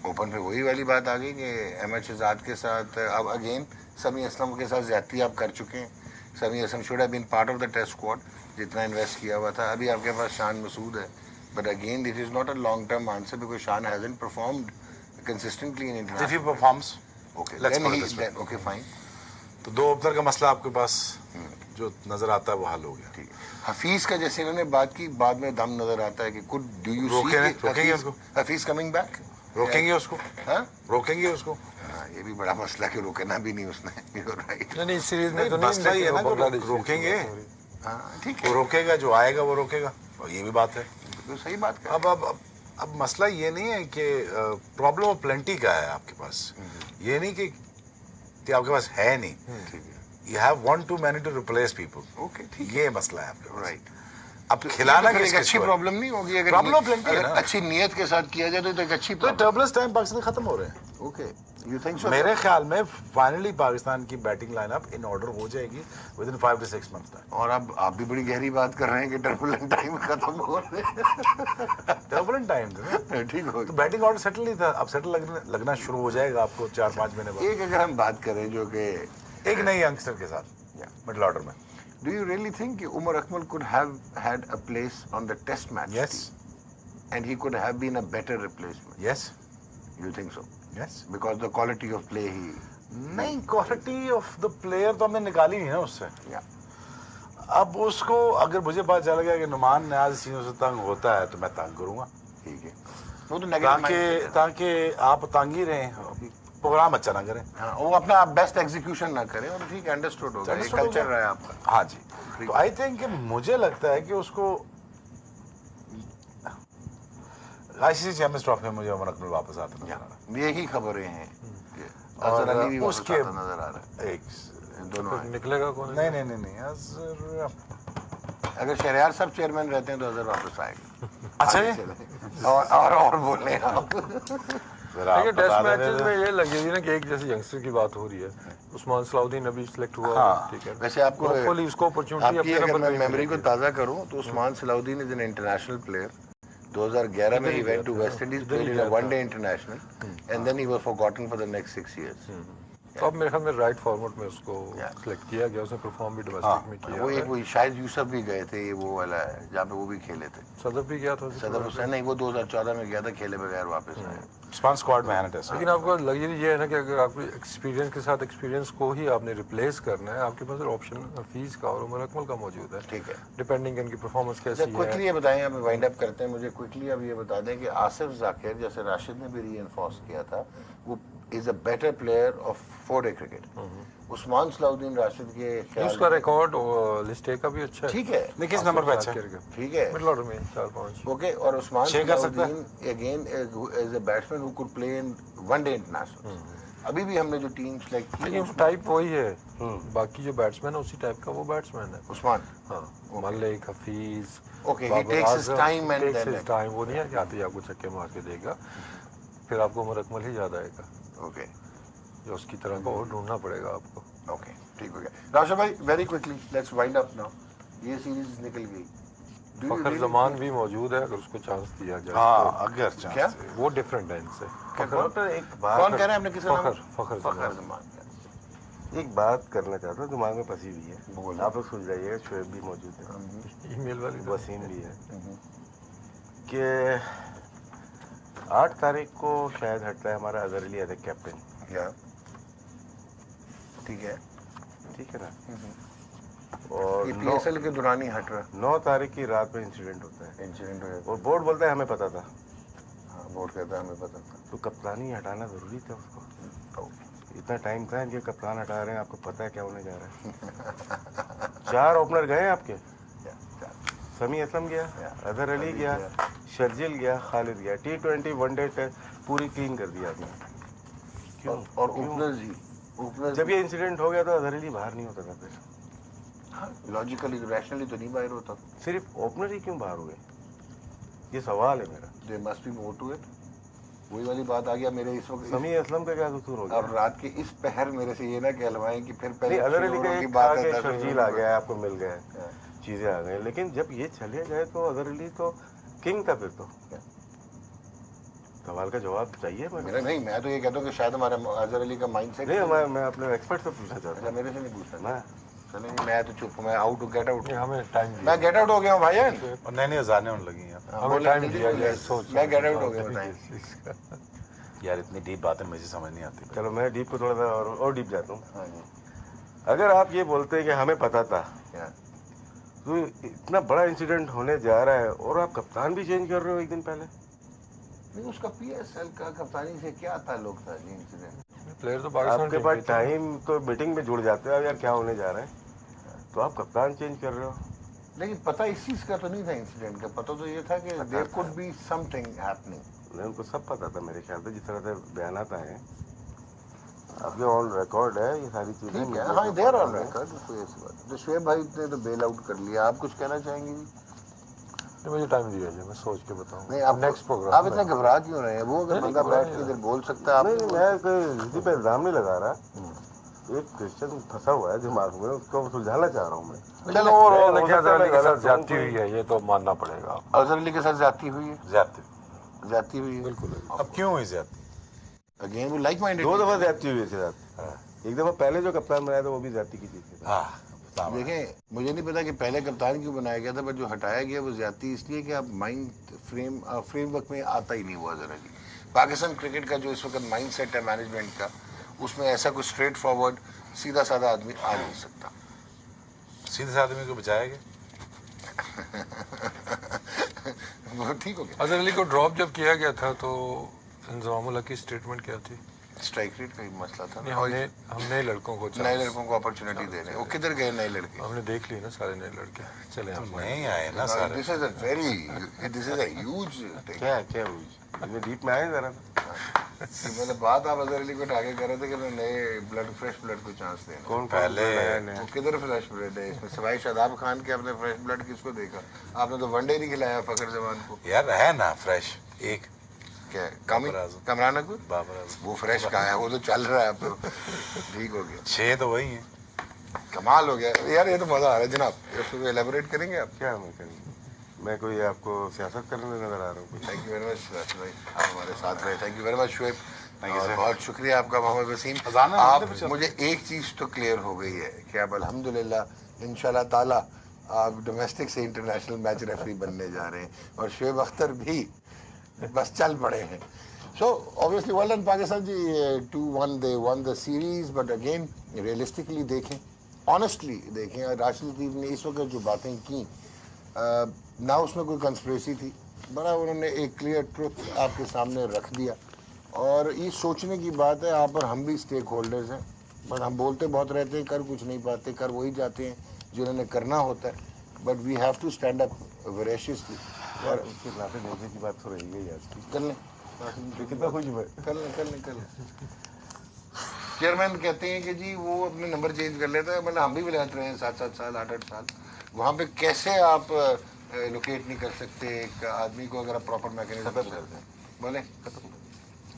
ओपन पे वही वाली बात आ गई कि अहमद शहजाद के साथ अब अगेन समी असलम के साथ ज्यादती आप कर चुके हैं। Sami Aslam should have been part of the test squad, जितना इन्वेस्ट किया हुआ था। अभी आपके पास शान मसूद है, but again this is not a long term answer because Shan hasn't performed consistently in
if he
international.
Performs
okay,
let's put it this way.
Okay fine.
तो 2 opener का मसला आपके पास जो नजर आता है वो हल हो गया।
ठीक है। हफीज का जैसे इन्होंने बात की, बाद में दम नजर आता है कि कुड डू यू
रोकेंगे उसको?
Hafeez coming back?
रोकेंगे उसको?
हाँ,
रोकेंगे उसको?
हाँ, ये भी बड़ा मसला कि रोकना भी नहीं उसने। राइट।
नहीं, सीरीज में तो
मसला ये है ना कि
बांग्लादेश
रोकेंगे,
हाँ ठीक
वो
है,
रोकेगा, जो आएगा वो रोकेगा, और ये भी बात है।
तो सही बात कर।
अब मसला ये नहीं है कि प्रॉब्लम ऑफ प्लेंटी का है आपके पास, ये नहीं कि आपके पास है नहीं,
ठीक है,
you have one too many to replace people.
Okay ठीक
ये मसला है आपके पास।
राइट।
अब खिलाना
एक
किसको
अच्छी
है?
प्रॉब्लम नहीं होगी अगर
Problem plenty है
अगर
ना।
अच्छी नियत के साथ किया जाए तो एक अच्छी
तो टर्बुलेंस टाइम पाकिस्तान के खत्म हो रहे हैं।
ओके यू थिंक सो?
मेरे ख्याल में फाइनली पाकिस्तान की बैटिंग लाइनअप इन ऑर्डर हो जाएगी with in 5 to 6 months time.
और अब आप भी बड़ी गहरी बात कर रहे हैं कि टर्बुलेंट टाइम खत्म हो रहे हैं।
टर्बुलेंट टाइम था ना,
ठीक हो
तो बैटिंग ऑर्डर सेटल नहीं था, अब सेटल लगना शुरू हो जाएगा आपको 4-5 महीने बाद
एक अगर हम बात करें जो कि
एक नई यंगस्टर के साथ मिडिल ऑर्डर में।
डू यू रियली थिंक कि Umar Akmal could have had a place on the test match
yes
and he could have been a better replacement?
Yes
you think so?
Yes.
Because the quality of play he
नहीं, quality of the player तो हमने निकाली नहीं ना उससे।
या
अब उसको अगर मुझे पता चल गया कि नुमान न्याज चीजों से तंग होता है तो मैं तंग करूंगा,
ठीक है वो तो नेगेटिव
ताकि आप तंग ही रहें, प्रोग्राम अच्छा ना करें।
हाँ वो अपना बेस्ट एग्जीक्यूशन ना करें और ठीक है अंडरस्टूड होगा, ये कल्चर रहा है आपका।
हाँ जी, तो आई थिंक मुझे लगता है कि उसको आईसीसी चैंपियंस ट्रॉफी में मुझे उमर अकमल वापस आता नजर आ रहा
यही खबरें हैं कि
और
अजहर अली भी वापस
उसके
आता नजर आ रहा
है। एक
है दोनों आए।
निकलेगा कौन?
नहीं अजहर
अगर शहरयार सब चेयरमैन रहते हैं तो अजहर वापस आएगा।
अच्छा
आगे
है।
चलें। और बोले आप
जरा आप
देखिए टेस्ट
बता दें
मैचेस
तो।
में ये लगी थी ना कि एक जैसे यंगस्टर की बात हो रही है, उस्मान सलाउद्दीन अभी सिलेक्ट हुआ,
हाँ।
ठीक है,
वैसे आपको
होपफुली उसको अपॉर्चुनिटी
आपकी
अपने
अगर
नंबर
मैं
पे
मेमोरी को ताज़ा करूं तो Usman Salauddin is an international player. 2011 में
इधर ही
he went
गया
to
था,
West Indies,
इधर ही
played in a
गया था।
one-day international, and then he was forgotten for the next 6 years.
तो अब मेरे ख्याल में राइट फॉर्मेट में उसको
Yeah.
सिलेक्ट किया गया, उसने परफॉर्म भी
हाँ।
डोमेस्टिक में किया
वो
है।
एक वो शायद यूसुफ भी गए थे, ये वो वाला है जहाँ पे वो भी खेले थे।
सदर भी गया था
सदर हुसैन नहीं, वो 2014 में गया था, खेले बगैर वापस आए।
स्पान स्क्वाड में है ना टेस्ट।
लेकिन आपको लग्जरी ये है ना कि अगर आपको एक्सपीरियंस के साथ एक्सपीरियंस को ही आपने रिप्लेस करना है, आपके पास ऑप्शन फीस का और उमर अकमल का मौजूद है,
ठीक है।
डिपेंडिंग इनकी परफॉर्मेंस कैसी
अच्छा क्विकली
है।
ये बताएं, अब वाइंड अप करते हैं, मुझे क्विकली अब ये बता दें कि आसिफ जाकिर जैसे राशिद ने भी रीइंफोर्स किया था, वो is a better player of 4-डे क्रिकेट। उस्मान सलाउद्दीन राशिद के ख्याल
उसका रिकॉर्ड और लिस्ट ए का भी अच्छा है,
ठीक है,
नहीं किस नंबर पे अच्छा है?
ठीक है,
मिडिल ऑर्डर में 4-5।
ओके। और उस्मान
छह कर सकता है?
Salauddin again as a batsman who could play in one day international. अभी भी हमने जो टीम सेलेक्ट की
लेकिन टाइप वही है, बाकी जो बैट्समैन है उसी टाइप का वो बैट्समैन है।
उस्मान,
हाँ, Malik, Hafeez,
Okay, he takes his time and
takes
then-
his time, वो नहीं है कि आते ही आपको छक्के मार के देगा, फिर आपको उमर अकमल ही याद आएगा,
ओके
जो उसकी तरह का और ढूंढना पड़ेगा आपको।
ओके, ठीक हो गया। राशिद भाई very quickly let's wind up now, ये सीरीज निकल गई। Do you
Fakhar
really
Zaman
think-
भी मौजूद है, अगर उसको चांस दिया जाए
हाँ अगर
क्या?
चांस
तो वो डिफरेंट है इनसे।
डॉक्टर एक बात
कौन कह रहे हैं आपने किसका नाम?
फखर
फखर
जमान।
जमान।
एक बात करना चाहता हूँ, दिमाग में फंसी हुई है,
बोलो।
आप लोग सुन जाइएगा। शोएब भी मौजूद है,
ईमेल वाली
वसीम भी है, कि 8 तारीख को शायद हटता है हमारा Azhar Ali as a captain,
क्या ठीक है,
ठीक है ना? और
ये पीएसएल के दौरान ही हट रहा
9 तारीख की रात में इंसिडेंट होता है
इंसिडेंट हो जाता
और बोर्ड बोलता है हमें पता था,
है। हाँ बोर्ड कहता है हमें पता था।
तो कप्तानी हटाना जरूरी था उसको। इतना टाइम था, इनके कप्तान हटा रहे हैं, आपको पता है क्या होने जा रहा है। 4 ओपनर गए आपके, समी असलम गया, अजहर अली गया, शर्जिल गया, खालिद गया। T20 वनडे पूरी क्लीन कर दिया आपने। क्यों?
और ओपनर्स ही ओपनर्स
जब ये इंसिडेंट हो गया तो अजहर अली बाहर नहीं होता था, फिर
लॉजिकली रैशनली तो नहीं बाहर होता।
सिर्फ ओपनर ही क्यों बाहर हुए, ये सवाल है मेरा।
They must be more to it. वही वाली बात आ गया मेरे इस वक्त।
समी असलम का क्या कसूर हो गया?
और रात के इस पहर मेरे से ये ना कहलवाएं कि फिर
नहीं,
पहले
अजहर अली का
की
एक
बात
था कि
है,
शर्जील आ गया, आपको मिल गया, चीजें आ गई, लेकिन जब ये चले गए तो अजहर अली तो किंग था। फिर तो सवाल का जवाब चाहिए
मेरा
मैंने।
नहीं, मैं तो ये कहता हूँ कि शायद हमारे अजहर अली का माइंडसेट
नहीं, मैं अपने एक्सपर्ट से पूछना चाहता
अच्छा मेरे से नहीं पूछता।
हूँ। मैं
चलेंगे, मैं तो चुप हूँ, मैं आउट गेट आउट।
नहीं, हमें टाइम
मैं गेट आउट हो गया हूँ भाई।
और नई नई अजानें होने लगी हैं।
हमें टाइम दिया जाए, सोच
मैं गेट आउट हो गया, बताएं।
यार इतनी डीप बातें मुझे समझ नहीं आती।
चलो मैं डीप को थोड़ा सा और डीप जाता हूँ।
हाँ जी,
अगर आप ये बोलते हैं कि हमें पता था,
क्या
तो इतना बड़ा इंसिडेंट होने जा रहा है और आप कप्तान भी चेंज कर रहे हो एक दिन पहले।
नहीं, उसका पीएसएल का कप्तानी से क्या ताल्लुक था जी इंसिडेंट?
प्लेयर तो पाकिस्तान
आपके
टीम
पास
के थे।
टाइम तो मीटिंग में जुड़ जाते हो, अब यार क्या होने जा रहा है, तो आप कप्तान चेंज कर रहे हो।
लेकिन पता इस चीज का तो नहीं था इंसिडेंट का, पता तो ये था कि there could be something happening.
नहीं, उनको सब पता था मेरे ख्याल से, जिस तरह से बयान आए आपके ऑन रिकॉर्ड है ये सारी चीजें।
ठीक है, हाँ देयर ऑन रिकॉर्ड, कोई ऐसी बात नहीं। तो शुएब भाई ने तो बेल आउट कर लिया, आप कुछ कहना चाहेंगे जी?
मुझे टाइम दिया जी, मैं सोच के बताऊंगा।
नहीं आप
नेक्स्ट प्रोग्राम
आप इतना घबरा क्यों रहे हैं? वो अगर बंदा बैठ के इधर बोल सकता है आप
नहीं मैं कोई किसी पे इल्जाम नहीं लगा रहा, एक क्वेश्चन फंसा हुआ है दिमाग में, उसको सुलझाना चाह रहा हूँ मैं।
चलो ओवरऑल देखिए अजहर अली के साथ ज्यादती हुई है, ये तो मानना पड़ेगा।
अजहर अली के साथ जाती हुई है, जाती हुई है।
बिल्कुल।
अब क्यों हुई ज्यादा?
अगेन वो लाइक माइंडेड
2 दफा ज्यादती हुई इसके साथ। एक दफा पहले जो कप्तान बनाया था वो भी ज्यादती की थी।
देखें, मुझे नहीं पता कि पहले कप्तान क्यों बनाया गया था, बट जो हटाया गया वो ज्यादती इसलिए कि आप माइंड फ्रेमवर्क में आता ही नहीं हुआ अजहर अली। पाकिस्तान क्रिकेट का जो इस वक्त माइंड सेट है मैनेजमेंट का, उसमें ऐसा कोई स्ट्रेट फॉरवर्ड सीधा साधा आदमी आ नहीं सकता।
सीधे साधे आदमी को बचाया गया।
वो ठीक हो गया।
अजहर अली को ड्रॉप जब किया गया था तो इंजमाम की स्टेटमेंट क्या थी?
स्ट्राइक रेट का ही मसला था ना।
हम नए लड़कों को
अपॉर्चुनिटी दे रहे हैं। वो किधर गए नए लड़के?
हमने देख ली ना सारे नए लड़के चले हम
नहीं आए ना सारे।
This is a huge thing.
क्या हुई इसमें डीप में आए जरा।
मतलब बात आप अजहर अली को आगे कर रहे थे कि नए फ्रेश ब्लड को चांस देना।
कौन
पहले
वो किधर फ्रेश ब्लड है इसमें? सिवाय शादाब खान के आपने फ्रेश ब्लड किसको देखा? आपने तो वनडे नहीं खिलाया फखर जमान को।
यार है ना फ्रेश एक
क्या कमरान अकबर?
बाबर आजम।
वो फ्रेश कहाँ है? वो तो चल रहा है अब तो। ठीक हो गया,
6 तो वही है।
कमाल हो गया यार, ये तो मजा आ रहा है जनाब। इसको एलेबोरेट करेंगे आप?
क्या मैं करेंगे? मैं कोई आपको सियासत करने नजर आ रहा हूँ?
थैंक यू वेरी मच भाई, आप हमारे साथ रहे। Thank you very much Shoaib, बहुत शुक्रिया आपका मोहम्मद वसीम। आप मुझे एक चीज़ तो क्लियर हो गई है कि आप अल्हम्दुलिल्लाह इंशाल्लाह ताला आप डोमेस्टिक से इंटरनेशनल मैच रेफरी बनने जा रहे हैं, और शुएब अख्तर भी बस चल पड़े हैं। So obviously well done Pakistan ji, 2-1 they won the series. But again realistically देखें, ऑनेस्टली देखें, राशिद लतीफ़ ने इस वक्त जो बातें की ना उसमें कोई कंस्पिरेसी थी, बड़ा उन्होंने एक क्लियर ट्रुथ आपके सामने रख दिया। और ये सोचने की बात है, आप और हम भी स्टेक होल्डर्स हैं, बट हम बोलते बहुत रहते हैं, कर कुछ नहीं पाते, कर वही जाते हैं जिन्होंने करना होता है। But we have to stand up veraciously.
और उसके नाते भेजने की बात तो रही गई आज
कर लें,
कितना खुश हुए।
कर लें। चेयरमैन कहते हैं कि जी वो अपने नंबर चेंज कर लेता है, मतलब हम भी विलायत रहे हैं 7-7 साल 8-8 साल, वहाँ पे कैसे आप लोकेट नहीं कर सकते एक आदमी को अगर आप प्रॉपर मैकेनिज्म करते हैं? बोले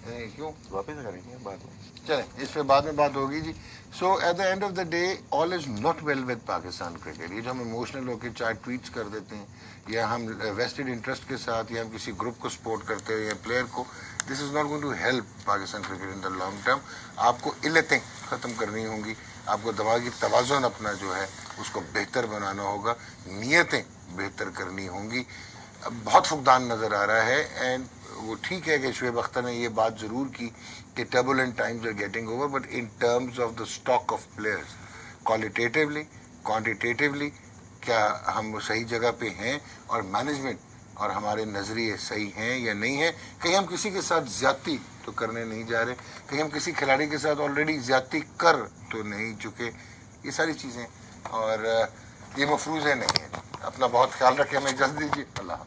क्यों
वापस करेंगे बाद में,
चलें इस पे बाद में बात होगी जी। So at the end of the day all is not well with Pakistan cricket. ये जो हम इमोशनल होकर 4 ट्वीट्स कर देते हैं, या हम वेस्टेड इंटरेस्ट के साथ, या हम किसी ग्रुप को सपोर्ट करते हैं या प्लेयर को, this is not going to help Pakistan cricket in the long term. आपको इल्लतें ख़त्म करनी होंगी, आपको दिमागी तवाज़ुन अपना जो है उसको बेहतर बनाना होगा, नीयतें बेहतर करनी होंगी। बहुत फुकदान नज़र आ रहा है, एंड वो ठीक है कि शुएब अख्तर ने ये बात ज़रूर की कि turbulent times are getting over, but in terms of the stock of players, qualitatively quantitatively क्या हम सही जगह पे हैं, और मैनेजमेंट और हमारे नज़रिए सही हैं या नहीं है। कहीं हम किसी के साथ ज़्यादती तो करने नहीं जा रहे, कहीं हम किसी खिलाड़ी के साथ ऑलरेडी ज़्यादती कर तो नहीं चुके, ये सारी चीज़ें, और ये मफरूज़ है नहीं है। अपना बहुत ख्याल रखें, हमें इजाज़त दीजिए, अल्लाह।